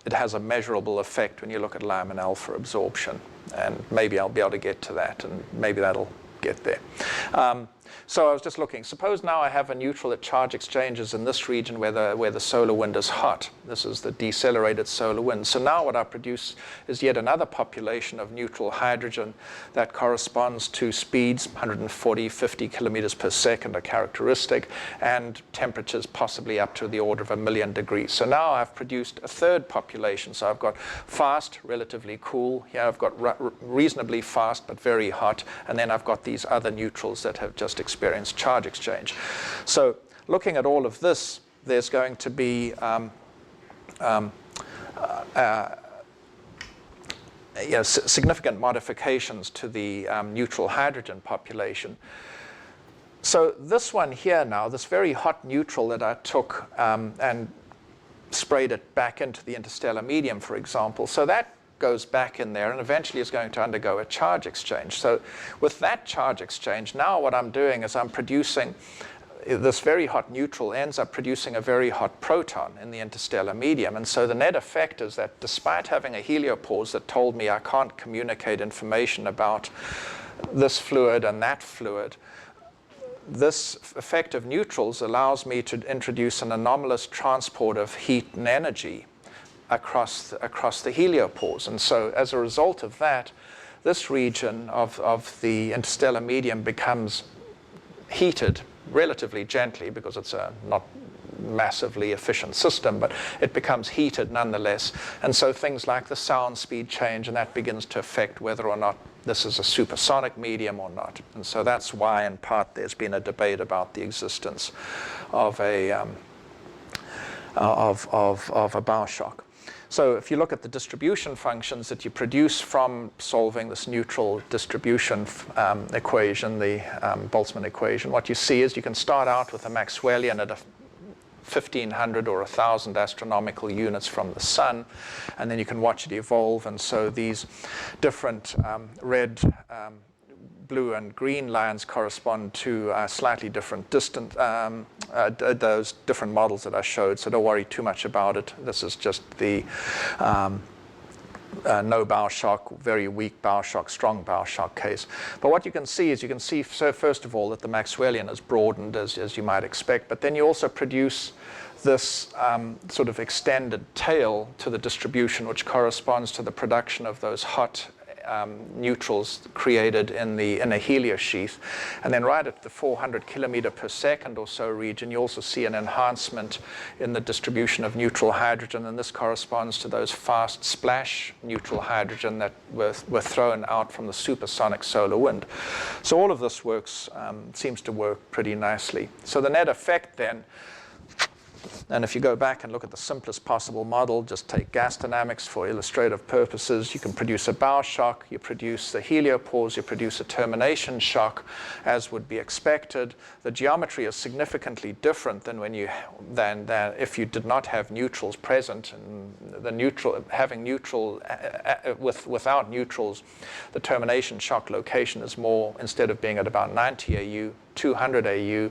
it has a measurable effect when you look at Lyman alpha absorption. And maybe I'll be able to get to that, and maybe that'll get there. So I was just looking. Suppose now I have a neutral that charge exchanges in this region where the solar wind is hot. This is the decelerated solar wind. So now what I produce is yet another population of neutral hydrogen that corresponds to speeds 140, 50 kilometers per second are characteristic, and temperatures possibly up to the order of 1,000,000 degrees. So now I've produced a third population. So I've got fast, relatively cool. Here I've got reasonably fast but very hot, and then I've got these other neutrals that have just experienced charge exchange. So looking at all of this, there's going to be significant modifications to the neutral hydrogen population. So this one here now, this very hot neutral that I took and sprayed it back into the interstellar medium, for example, so that goes back in there and eventually is going to undergo a charge exchange. So with that charge exchange, now what I'm doing is I'm producing this very hot neutral ends up producing a very hot proton in the interstellar medium. And so the net effect is that despite having a heliopause that told me I can't communicate information about this fluid and that fluid, this effect of neutrals allows me to introduce an anomalous transport of heat and energy across the heliopause. And so as a result of that, this region of the interstellar medium becomes heated relatively gently, because it's a not massively efficient system, but it becomes heated nonetheless. And so things like the sound speed change, and that begins to affect whether or not this is a supersonic medium or not. And so that's why, in part, there's been a debate about the existence of a bow shock. So if you look at the distribution functions that you produce from solving this neutral distribution equation, the Boltzmann equation, what you see is you can start out with a Maxwellian at 1,500 or 1,000 astronomical units from the sun, and then you can watch it evolve. And so these different red, blue, and green lines correspond to slightly different those different models that I showed, so don't worry too much about it. This is just the no bow shock, very weak bow shock, strong bow shock case. But what you can see is so first of all, that the Maxwellian is broadened, as you might expect, but then you also produce this sort of extended tail to the distribution, which corresponds to the production of those hot neutrals created in a heliosheath. And then right at the 400 kilometer per second or so region, you also see an enhancement in the distribution of neutral hydrogen, and this corresponds to those fast splash neutral hydrogen that were thrown out from the supersonic solar wind. So all of this works, seems to work pretty nicely. So the net effect then, and if you go back and look at the simplest possible model, just take gas dynamics for illustrative purposes, you can produce a bow shock, you produce the heliopause, you produce a termination shock, as would be expected. The geometry is significantly different than than if you did not have neutrals present. And having without neutrals, the termination shock location is more, instead of being at about 90 AU, 200 AU.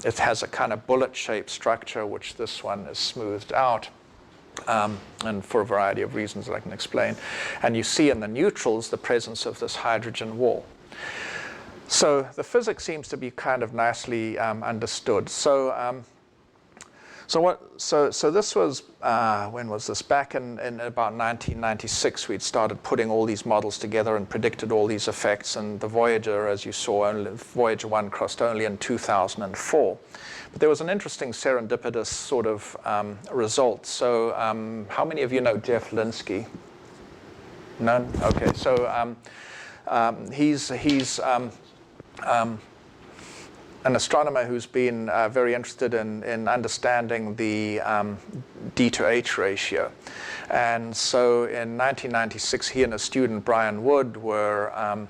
It has a kind of bullet-shaped structure, which this one is smoothed out, and for a variety of reasons that I can explain. And you see in the neutrals the presence of this hydrogen wall. So the physics seems to be kind of nicely understood. So this was, when was this? Back in about 1996, we'd started putting all these models together and predicted all these effects. And the Voyager, as you saw, Voyager I crossed only in 2004. But there was an interesting serendipitous sort of result. So how many of you know Jeff Linsky? None? Okay, so he's an astronomer who's been very interested in understanding the D to H ratio. And so in 1996, he and a student, Brian Wood, were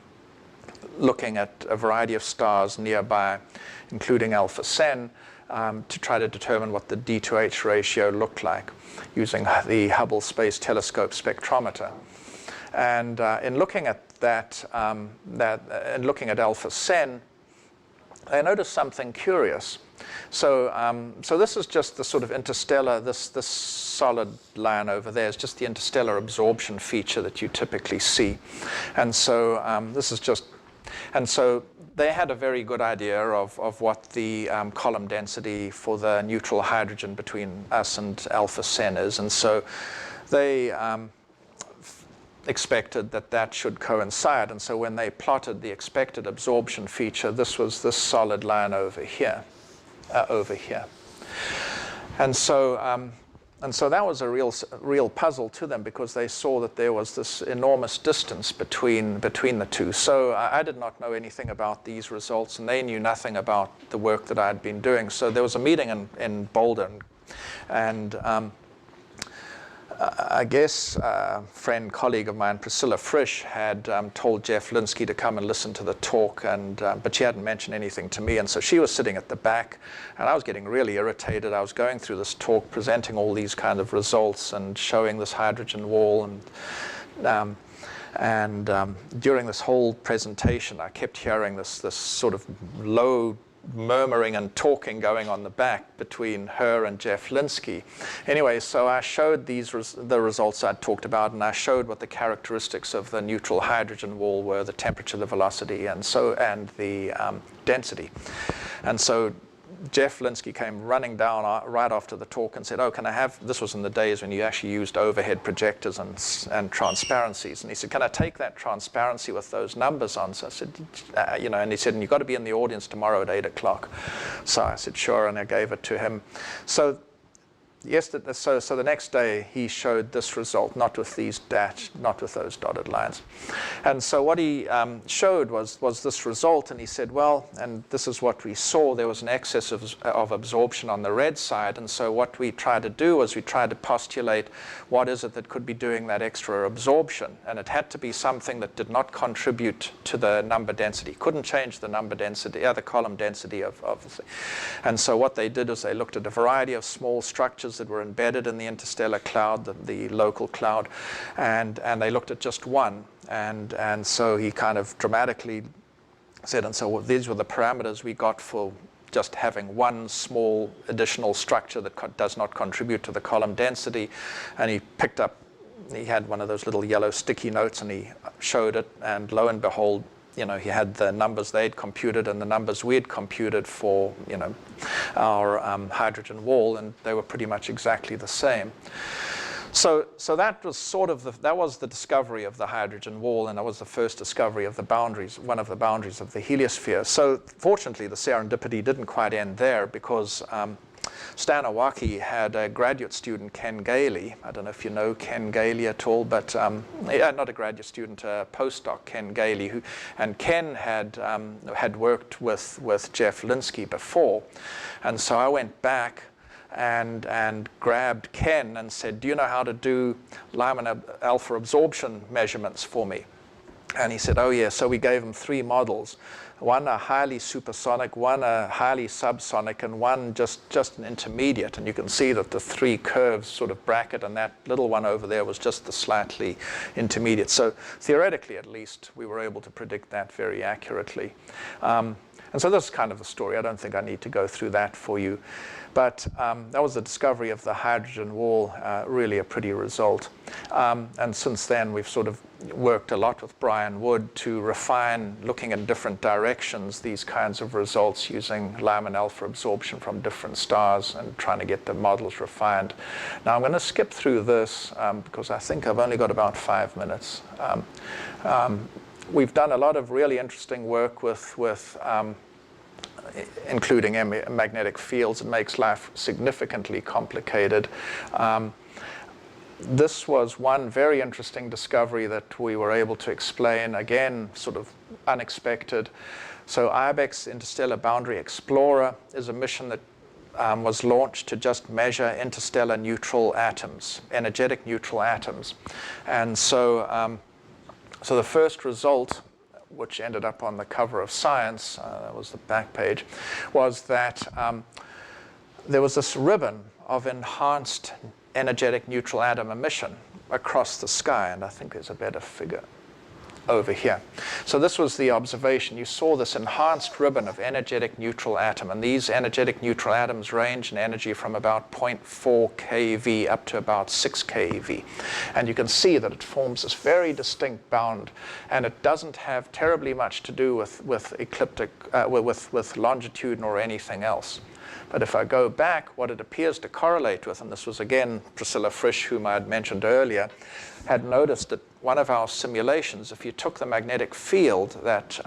looking at a variety of stars nearby, including Alpha Cen, to try to determine what the D to H ratio looked like using the Hubble Space Telescope spectrometer. And in looking at that, in looking at Alpha Cen, I noticed something curious. So this is just the sort of interstellar, this solid line over there is just the interstellar absorption feature that you typically see. And so this is just, and so they had a very good idea of what the column density for the neutral hydrogen between us and Alpha Cen is. And so they expected that should coincide. And so when they plotted the expected absorption feature, this was this solid line over here. And so that was a real puzzle to them, because they saw that there was this enormous distance between the two. So I did not know anything about these results, and they knew nothing about the work that I had been doing. So there was a meeting in Boulder, and I guess a friend, colleague of mine, Priscilla Frisch, had told Jeff Linsky to come and listen to the talk, but she hadn't mentioned anything to me. And so she was sitting at the back, and I was getting really irritated. I was going through this talk, presenting all these kind of results and showing this hydrogen wall and During this whole presentation, I kept hearing this sort of low murmuring and talking going on the back between her and Jeff Linsky. Anyway, so I showed the results I'd talked about, and I showed what the characteristics of the neutral hydrogen wall were: the temperature, the velocity, and the density. And so Jeff Linsky came running down right after the talk and said, "Oh, can I have," this was in the days when you actually used overhead projectors and transparencies, and he said, "Can I take that transparency with those numbers on?" So I said, and he said, "And you've got to be in the audience tomorrow at 8 o'clock. So I said, "Sure," and I gave it to him. So so the next day he showed this result, not with those dotted lines. And so what he showed was this result, and he said, well, and this is what we saw. There was an excess of absorption on the red side, and so what we tried to do was we tried to postulate what is it that could be doing that extra absorption, and it had to be something that did not contribute to the number density, couldn't change the number density, the column density of the thing. And so what they did is they looked at a variety of small structures that were embedded in the interstellar cloud, the local cloud, and they looked at just one. And so he kind of dramatically said, and so these were the parameters we got for just having one small additional structure that does not contribute to the column density. And he had one of those little yellow sticky notes, and he showed it, and lo and behold, he had the numbers they'd computed and the numbers we'd computed for, our hydrogen wall, and they were pretty much exactly the same. So that was sort of that was the discovery of the hydrogen wall, and that was the first discovery of the boundaries, one of the boundaries of the heliosphere. So fortunately, the serendipity didn't quite end there, because Stan Owaki had a graduate student, Ken Gailey. I don't know if you know Ken Gailey at all, but not a graduate student, a postdoc, Ken Gailey, and Ken had worked with Jeff Linsky before. And so I went back and grabbed Ken and said, "Do you know how to do Lyman alpha absorption measurements for me?" And he said, "Oh yeah." So we gave him 3 models. One a highly supersonic, one a highly subsonic, and one just an intermediate. And you can see that the 3 curves sort of bracket, and that little one over there was just the slightly intermediate. So theoretically, at least, we were able to predict that very accurately. And so this is kind of the story. I don't think I need to go through that for you. But that was the discovery of the hydrogen wall, really a pretty result. And since then, we've sort of worked a lot with Brian Wood to refine, looking in different directions, these kinds of results using Lyman alpha absorption from different stars and trying to get the models refined. Now, I'm going to skip through this because I think I've only got about 5 minutes. We've done a lot of really interesting work with including magnetic fields. It makes life significantly complicated. This was one very interesting discovery that we were able to explain, again, sort of unexpected. So IBEX Interstellar Boundary Explorer is a mission that was launched to just measure interstellar neutral atoms, energetic neutral atoms. And so, so the first result, which ended up on the cover of Science, that was the back page, was that there was this ribbon of enhanced energetic neutral atom emission across the sky, and I think there's a better figure over here. So this was the observation. You saw this enhanced ribbon of energetic neutral atom, and these energetic neutral atoms range in energy from about 0.4 keV up to about 6 keV. And you can see that it forms this very distinct band, and it doesn't have terribly much to do with ecliptic, with longitude or anything else. But if I go back, what it appears to correlate with, and this was again Priscilla Frisch, whom I had mentioned earlier, had noticed that one of our simulations, if you took the magnetic field that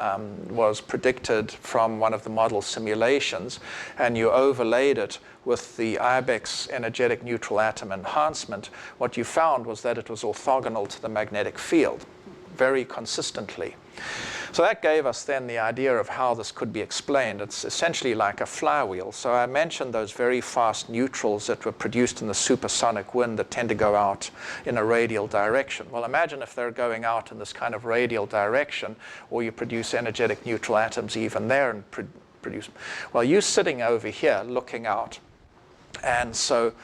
was predicted from one of the model simulations and you overlaid it with the IBEX energetic neutral atom enhancement, what you found was that it was orthogonal to the magnetic field very consistently. So that gave us then the idea of how this could be explained. It's essentially like a flywheel. So I mentioned those very fast neutrals that were produced in the supersonic wind that tend to go out in a radial direction. Well, imagine if they're going out in this kind of radial direction, or you produce energetic neutral atoms even there and produce. Well, you're sitting over here looking out. And so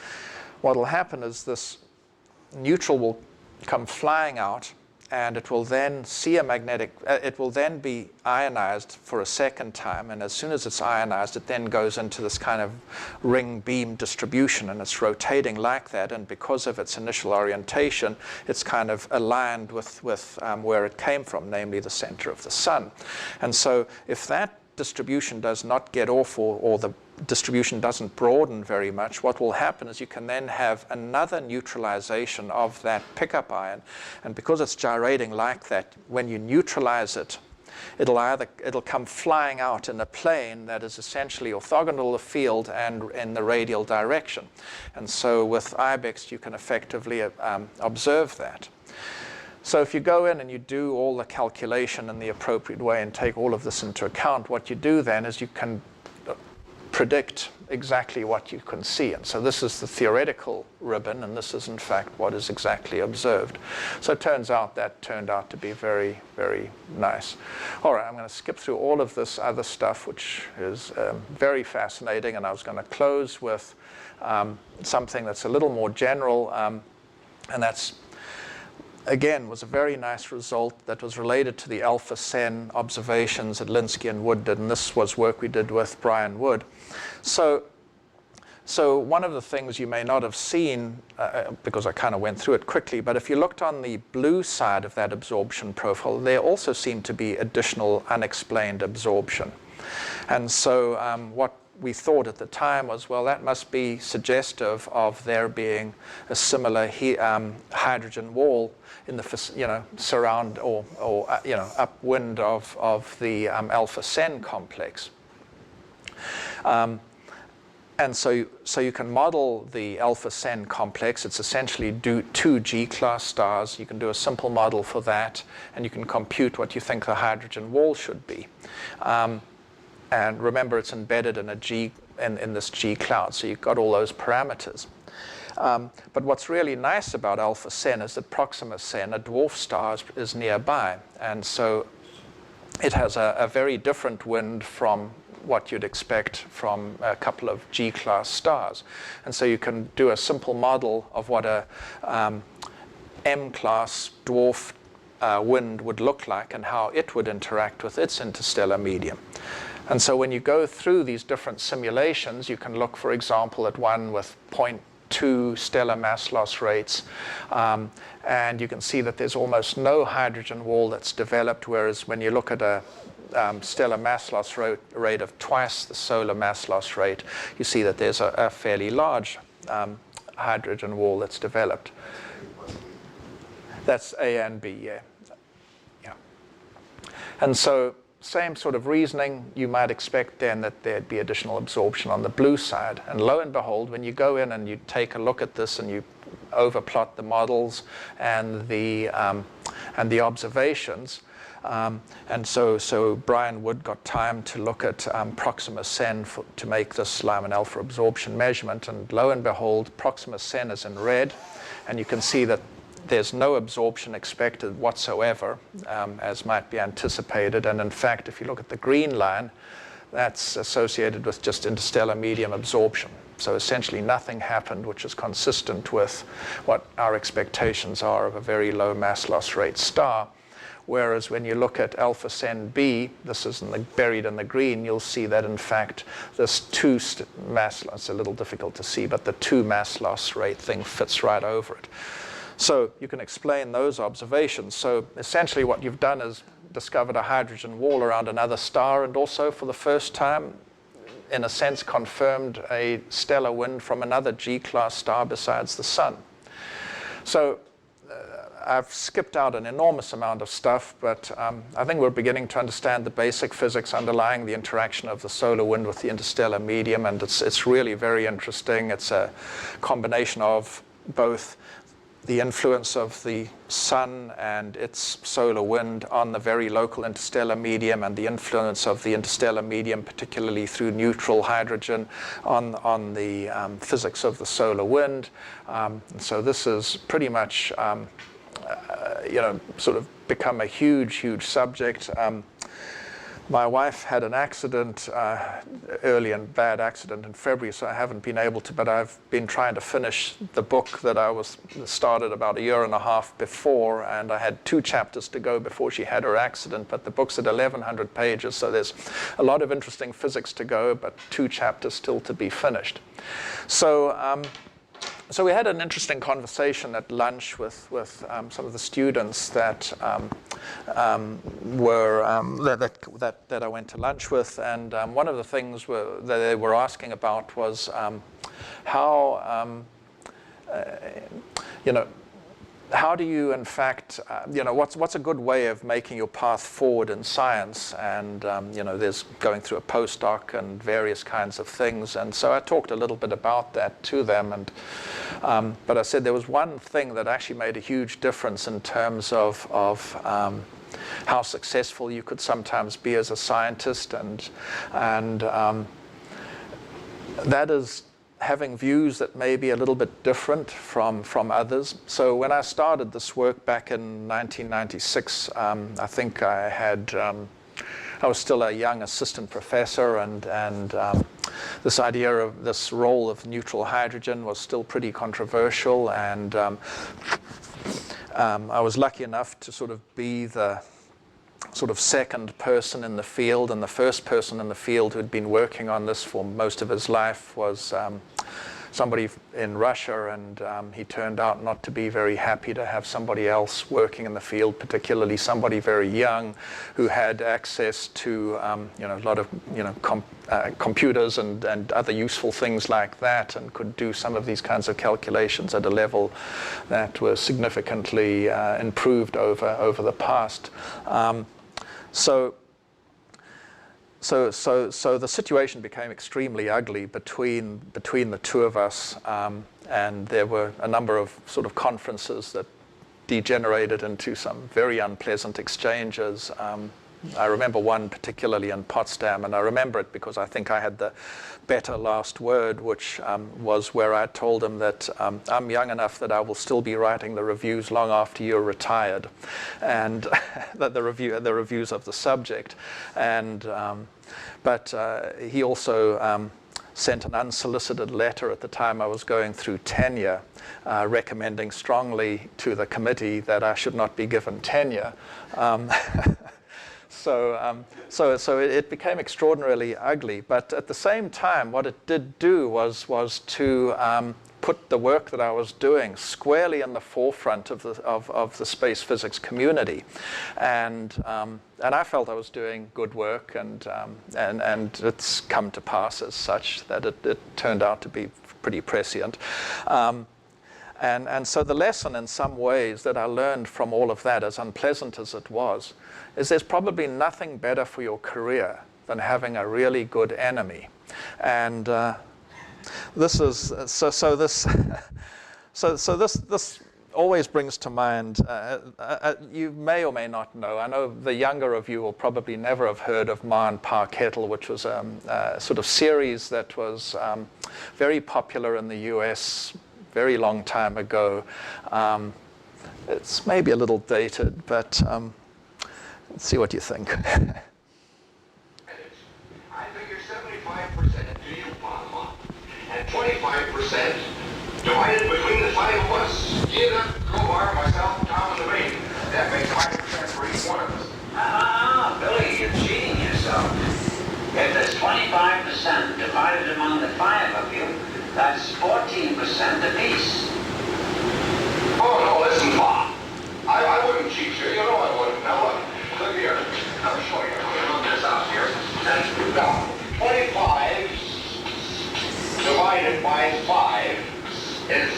what will happen is this neutral will come flying out, and it will then see a magnetic, it will then be ionized for a second time, and as soon as it's ionized, it then goes into this kind of ring beam distribution, and it's rotating like that, and because of its initial orientation, it's kind of aligned with where it came from, namely the center of the sun. And so if that distribution does not get off, or the distribution doesn't broaden very much, what will happen is you can then have another neutralization of that pickup ion, and because it's gyrating like that, when you neutralize it, it'll come flying out in a plane that is essentially orthogonal to the field and in the radial direction. And so with IBEX you can effectively observe that. So if you go in and you do all the calculation in the appropriate way and take all of this into account, what you do then is you can predict exactly what you can see. And so this is the theoretical ribbon, and this is in fact what is exactly observed. So it turns out that turned out to be very, very nice. All right, I'm going to skip through all of this other stuff, which is very fascinating, and I was going to close with something that's a little more general, and that's, again, was a very nice result that was related to the alpha Sen observations that Linsky and Wood did, and this was work we did with Brian Wood. So one of the things you may not have seen, because I kind of went through it quickly, but if you looked on the blue side of that absorption profile, there also seemed to be additional unexplained absorption. And so what we thought at the time was, well, that must be suggestive of there being a similar hydrogen wall in the surround or upwind of the alpha Sen complex. And so you can model the alpha Sen complex. It's essentially two G-class stars. You can do a simple model for that, and you can compute what you think the hydrogen wall should be. And remember, it's embedded in in this G cloud, so you've got all those parameters. But what's really nice about alpha Sen is that Proxima Sen, a dwarf star, is nearby, and so it has a very different wind from what you'd expect from a couple of G-class stars. And so you can do a simple model of what a M-class dwarf wind would look like and how it would interact with its interstellar medium. And so when you go through these different simulations, you can look, for example, at one with 0.2 stellar mass loss rates, and you can see that there's almost no hydrogen wall that's developed, whereas when you look at a stellar mass loss rate of twice the solar mass loss rate, you see that there's a fairly large hydrogen wall that's developed. That's A and B, yeah. And so same sort of reasoning, you might expect then that there'd be additional absorption on the blue side. And lo and behold, when you go in and you take a look at this and you overplot the models and the observations, and so Brian Wood got time to look at Proxima Sen to make this Lyman alpha absorption measurement, and lo and behold, Proxima Sen is in red, and you can see that there's no absorption expected whatsoever, as might be anticipated. And in fact, if you look at the green line, that's associated with just interstellar medium absorption. So essentially nothing happened, which is consistent with what our expectations are of a very low mass loss rate star. Whereas when you look at alpha Sen B, this is buried in the green, you'll see that in fact this mass loss, it's a little difficult to see, but the 2 mass loss rate thing fits right over it. So you can explain those observations. So essentially what you've done is discovered a hydrogen wall around another star, and also for the first time, in a sense, confirmed a stellar wind from another G-class star besides the Sun. So I've skipped out an enormous amount of stuff, but I think we're beginning to understand the basic physics underlying the interaction of the solar wind with the interstellar medium, and it's really very interesting. It's a combination of both the influence of the Sun and its solar wind on the very local interstellar medium, and the influence of the interstellar medium, particularly through neutral hydrogen, on the physics of the solar wind. So this is pretty much sort of become a huge, huge subject. my wife had an accident, early and bad accident in February, so I haven't been able to, but I've been trying to finish the book that I started about a year and a half before, and I had 2 chapters to go before she had her accident, but the book's at 1,100 pages, so there's a lot of interesting physics to go, but 2 chapters still to be finished. So we had an interesting conversation at lunch with some of the students that that I went to lunch with, and one of the things that they were asking about was how how do you, in fact, what's a good way of making your path forward in science? And there's going through a postdoc and various kinds of things. And so I talked a little bit about that to them. And but I said there was one thing that actually made a huge difference in terms of how successful you could sometimes be as a scientist, and that is having views that may be a little bit different from others. So when I started this work back in 1996, I think I was still a young assistant professor, and this idea of this role of neutral hydrogen was still pretty controversial, and I was lucky enough to sort of be the sort of second person in the field, and the first person in the field who'd been working on this for most of his life was somebody in Russia, and he turned out not to be very happy to have somebody else working in the field, particularly somebody very young who had access to a lot of computers and other useful things like that, and could do some of these kinds of calculations at a level that was significantly improved over the past. So the situation became extremely ugly between the two of us, and there were a number of sort of conferences that degenerated into some very unpleasant exchanges. I remember one particularly in Potsdam, and I remember it because I think I had the better last word, which was where I told him that I'm young enough that I will still be writing the reviews long after you're retired, and the reviews of the subject. And but he also sent an unsolicited letter at the time I was going through tenure, recommending strongly to the committee that I should not be given tenure. So it became extraordinarily ugly. But at the same time, what it did do was to put the work that I was doing squarely in the forefront of the space physics community, and I felt I was doing good work, and it's come to pass as such that it turned out to be pretty prescient. And so the lesson in some ways that I learned from all of that, as unpleasant as it was, is there's probably nothing better for your career than having a really good enemy. And this is this always brings to mind, you may or may not know, I know the younger of you will probably never have heard of Ma and Pa Kettle, which was a sort of series that was very popular in the US very long time ago. It's maybe a little dated, but let's see what you think. I figure 75% to you, Papa, and 25% divided between the 5 of us. CITA, Crowbar, myself, Tom, and the Ring. That makes 5% for each one of us. Billy, you're cheating yourself. If there's 25% divided among the 5 of you, that's 14% apiece. Oh, no, listen, Pa. I wouldn't cheat you. You know I wouldn't. Now, look here. I'll show you. I'll run this out here. Now, 25 divided by 5 is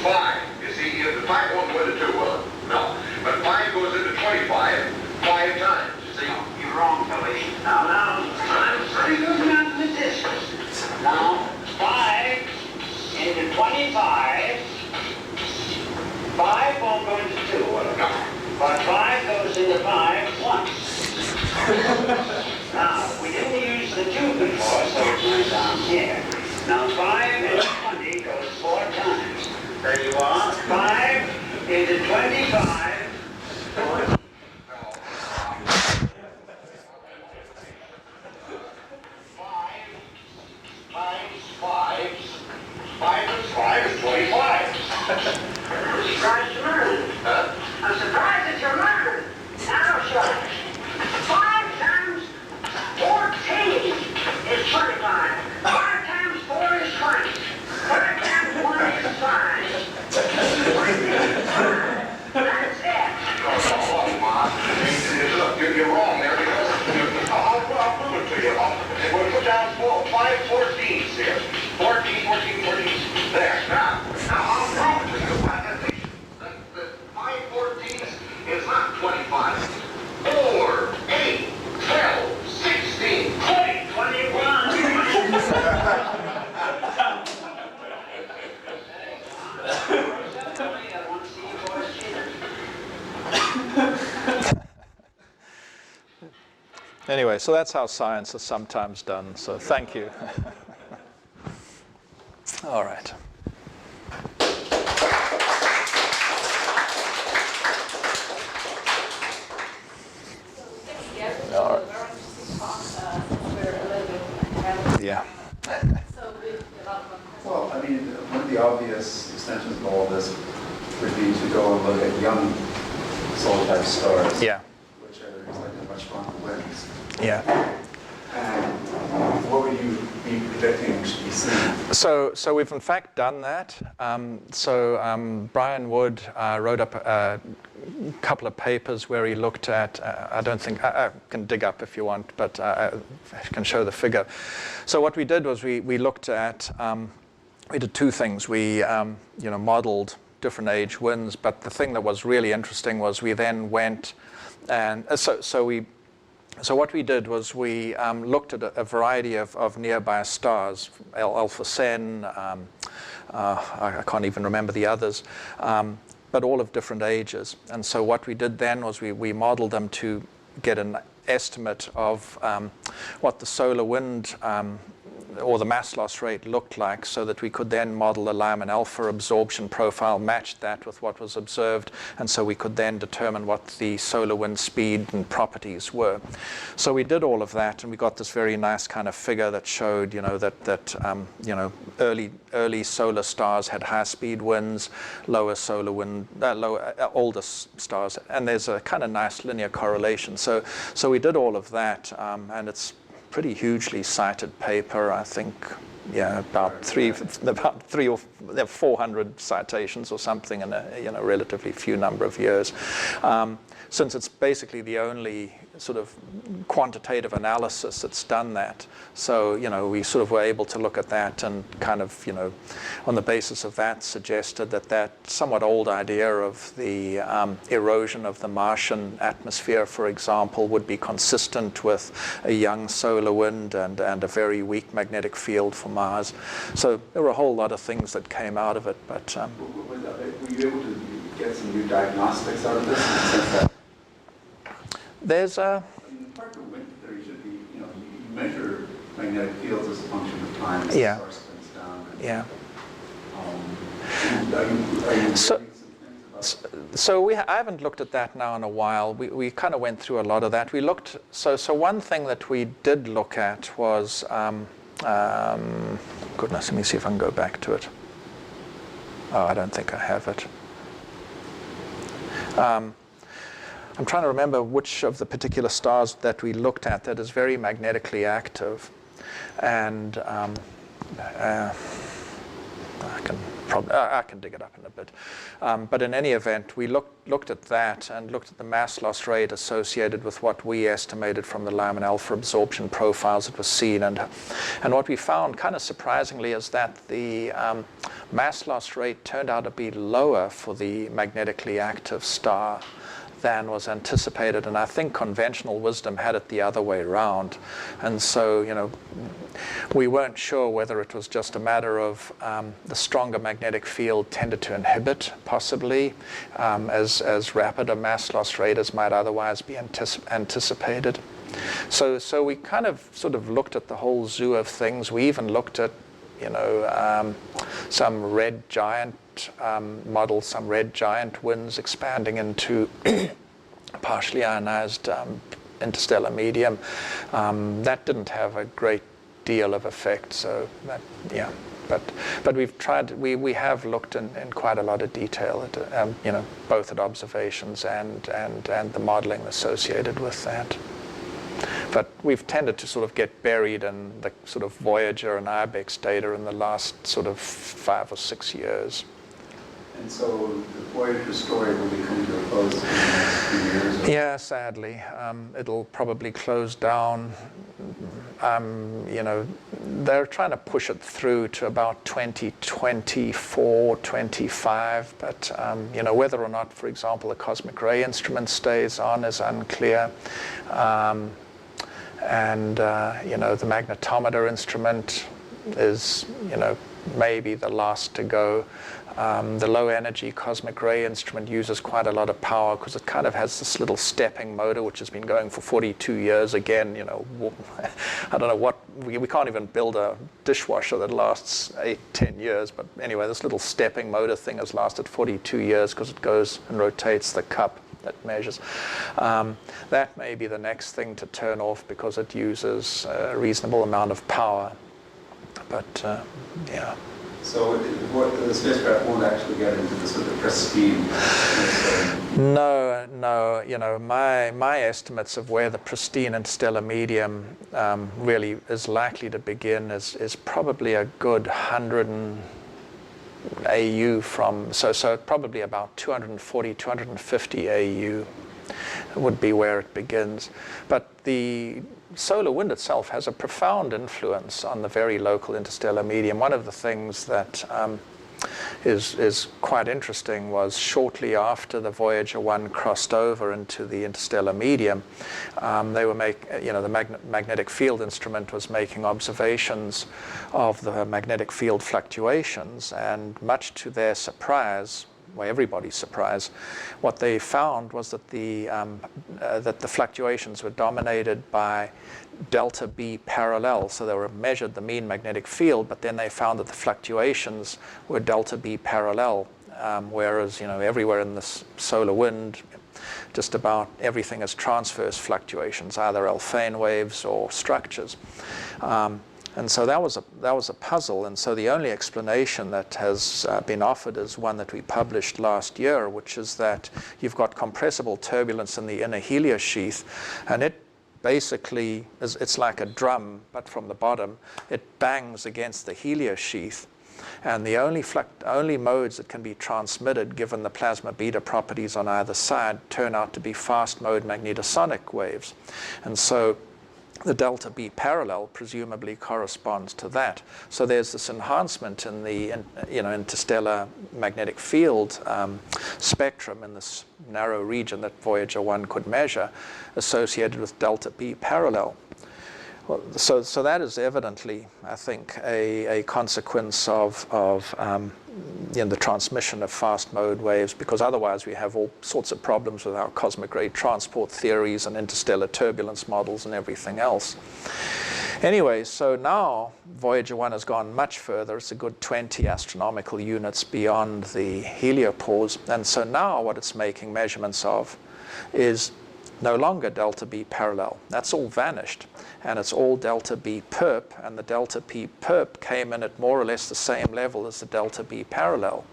5. You see, the 5 won't go into 2, will it? No. But 5 goes into 25 5 times, you see? You're wrong, Billy. Now, I'm pretty good mathematician. Now, 5 into 25, 5 won't go into 2, will it? No. But 5 goes into 5 once. Now, we didn't use the 2 before, so it's down here. Now, 5 into 20 goes 4 times. There you are. 5 into 25. you're wrong there because I'll prove it to you. We'll put down 5 14s here. 14, 14, 14. There. Now I'll prove it to you. At least the 5 14s is not 25. 4, 8, 12, 16, 20, 21. Anyway, so that's how science is sometimes done. So thank you. All right. All right. Yeah. Well, I mean, one of the obvious extensions of all of this would be to go and look at young solar-type stars, Yeah. which are expecting much stronger winds. Yeah. And what would you be predicting should be seen? So we've in fact done that. Brian Wood wrote up a couple of papers where he looked at, I don't think, I can dig up if you want, but I can show the figure. So what we did was we looked at, we did two things. We modeled different age winds, but the thing that was really interesting was we then went and, so what we did was we looked at a variety of nearby stars, Alpha Cen, I can't even remember the others, but all of different ages. And so what we did then was we modeled them to get an estimate of what the solar wind or the mass loss rate looked like, so that we could then model the Lyman alpha absorption profile, match that with what was observed, and so we could then determine what the solar wind speed and properties were. So we did all of that, and we got this very nice kind of figure that showed, early solar stars had high speed winds, lower solar wind, older stars, and there's a kind of nice linear correlation. So we did all of that, and it's pretty hugely cited paper, I think, about three or 400 citations or something in a relatively few number of years. Since it's basically the only sort of quantitative analysis that's done that. So, we sort of were able to look at that and kind of, on the basis of that, suggested that somewhat old idea of the erosion of the Martian atmosphere, for example, would be consistent with a young solar wind and a very weak magnetic field for Mars. So there were a whole lot of things that came out of it, but... Were you able to get some new diagnostics out of this in the sense that there's a... part of wind theory should be, you measure magnetic fields as a function of time as Yeah. the star spins down. And, Yeah. Are you So- reading some things about So I haven't looked at that now in a while. We kind of went through a lot of that. We looked, so one thing that we did look at was, goodness, let me see if I can go back to it. Oh, I don't think I have it. I'm trying to remember which of the particular stars that we looked at that is very magnetically active. And I can dig it up in a bit. But in any event, we looked at that and looked at the mass loss rate associated with what we estimated from the Lyman alpha absorption profiles that was seen. And what we found, kind of surprisingly, is that the mass loss rate turned out to be lower for the magnetically active star than was anticipated, and I think conventional wisdom had it the other way around. And so, we weren't sure whether it was just a matter of the stronger magnetic field tended to inhibit, possibly, as rapid a mass loss rate as might otherwise be anticipated. So we kind of sort of looked at the whole zoo of things. We even looked at, some red giant models, some red giant winds expanding into partially ionized interstellar medium. That didn't have a great deal of effect. So that, yeah, but we've tried. We have looked in quite a lot of detail at both at observations and the modeling associated with that. But we've tended to sort of get buried in the sort of Voyager and IBEX data in the last sort of 5 or 6 years. And so the Voyager story will be coming to a close in the next few years? Yeah, sadly. It'll probably close down. You know, they're trying to push it through to about 2024, 25, but you know, whether or not, for example, the cosmic ray instrument stays on is unclear. You know, the magnetometer instrument is, you know, maybe the last to go. The low energy cosmic ray instrument uses quite a lot of power because it kind of has this little stepping motor which has been going for 42 years. Again, you know, I don't know what, we can't even build a dishwasher that lasts 8-10 years, but anyway, this little stepping motor thing has lasted 42 years because it goes and rotates the cup that measures. That may be the next thing to turn off because it uses a reasonable amount of power. But yeah. So the spacecraft won't actually get into the sort of pristine? No. You know, my estimates of where the pristine interstellar medium really is likely to begin is probably a good 100 AU from, so probably about 240, 250 AU would be where it begins. But the solar wind itself has a profound influence on the very local interstellar medium. One of the things that is quite interesting was shortly after the Voyager 1 crossed over into the interstellar medium, they were the magnetic field instrument was making observations of the magnetic field fluctuations, and much to their surprise, well, everybody's surprise, what they found was that the fluctuations were dominated by delta B parallel. So they were measured the mean magnetic field, but then they found that the fluctuations were delta B parallel, whereas, you know, everywhere in this solar wind, just about everything is transverse fluctuations, either Alfvén waves or structures. And so that was a puzzle, and so the only explanation that has been offered is one that we published last year, which is that you've got compressible turbulence in the inner heliosheath, and it basically it's like a drum, but from the bottom it bangs against the heliosheath, and the only modes that can be transmitted, given the plasma beta properties on either side, turn out to be fast mode magnetosonic waves, and so the delta B parallel presumably corresponds to that. So there's this enhancement in the interstellar magnetic field spectrum in this narrow region that Voyager 1 could measure, associated with delta B parallel. Well, so that is evidently, I think, a consequence of the transmission of fast mode waves, because otherwise we have all sorts of problems with our cosmic ray transport theories and interstellar turbulence models and everything else. Anyway, so now Voyager 1 has gone much further. It's a good 20 astronomical units beyond the heliopause, and so now what it's making measurements of is no longer delta B parallel. That's all vanished, and it's all delta B perp, and the delta B perp came in at more or less the same level as the delta B parallel.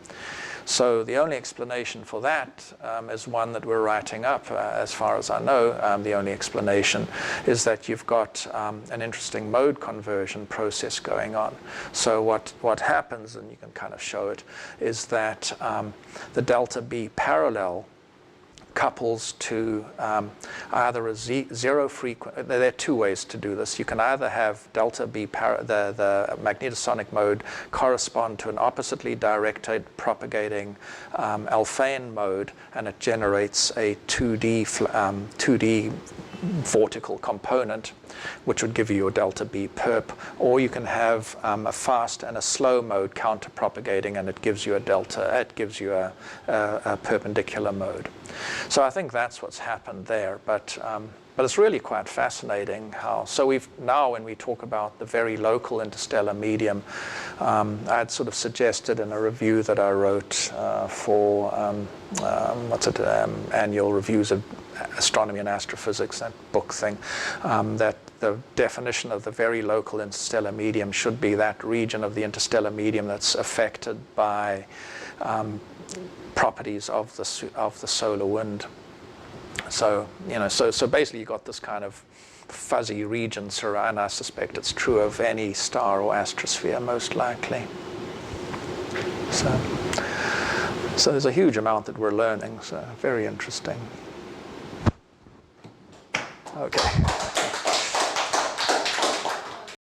So the only explanation for that is one that we're writing up. As far as I know, the only explanation is that you've got an interesting mode conversion process going on. So what happens, and you can kind of show it, is that the delta B parallel couples to either a zero frequency. There are two ways to do this. You can either have delta B, the magnetosonic mode, correspond to an oppositely directed propagating Alfvén mode, and it generates a 2D vortical component, which would give you a delta B perp, or you can have a fast and a slow mode counter propagating, and it gives you a perpendicular mode. So I think that's what's happened there, but it's really quite fascinating how. So we've now, when we talk about the very local interstellar medium, I'd sort of suggested in a review that I wrote for annual reviews of astronomy and astrophysics, that book thing, that the definition of the very local interstellar medium should be that region of the interstellar medium that's affected by properties of the solar wind. So so basically you got this kind of fuzzy region surround, and I suspect it's true of any star or astrosphere most likely. So So there's a huge amount that we're learning, so very interesting. Okay.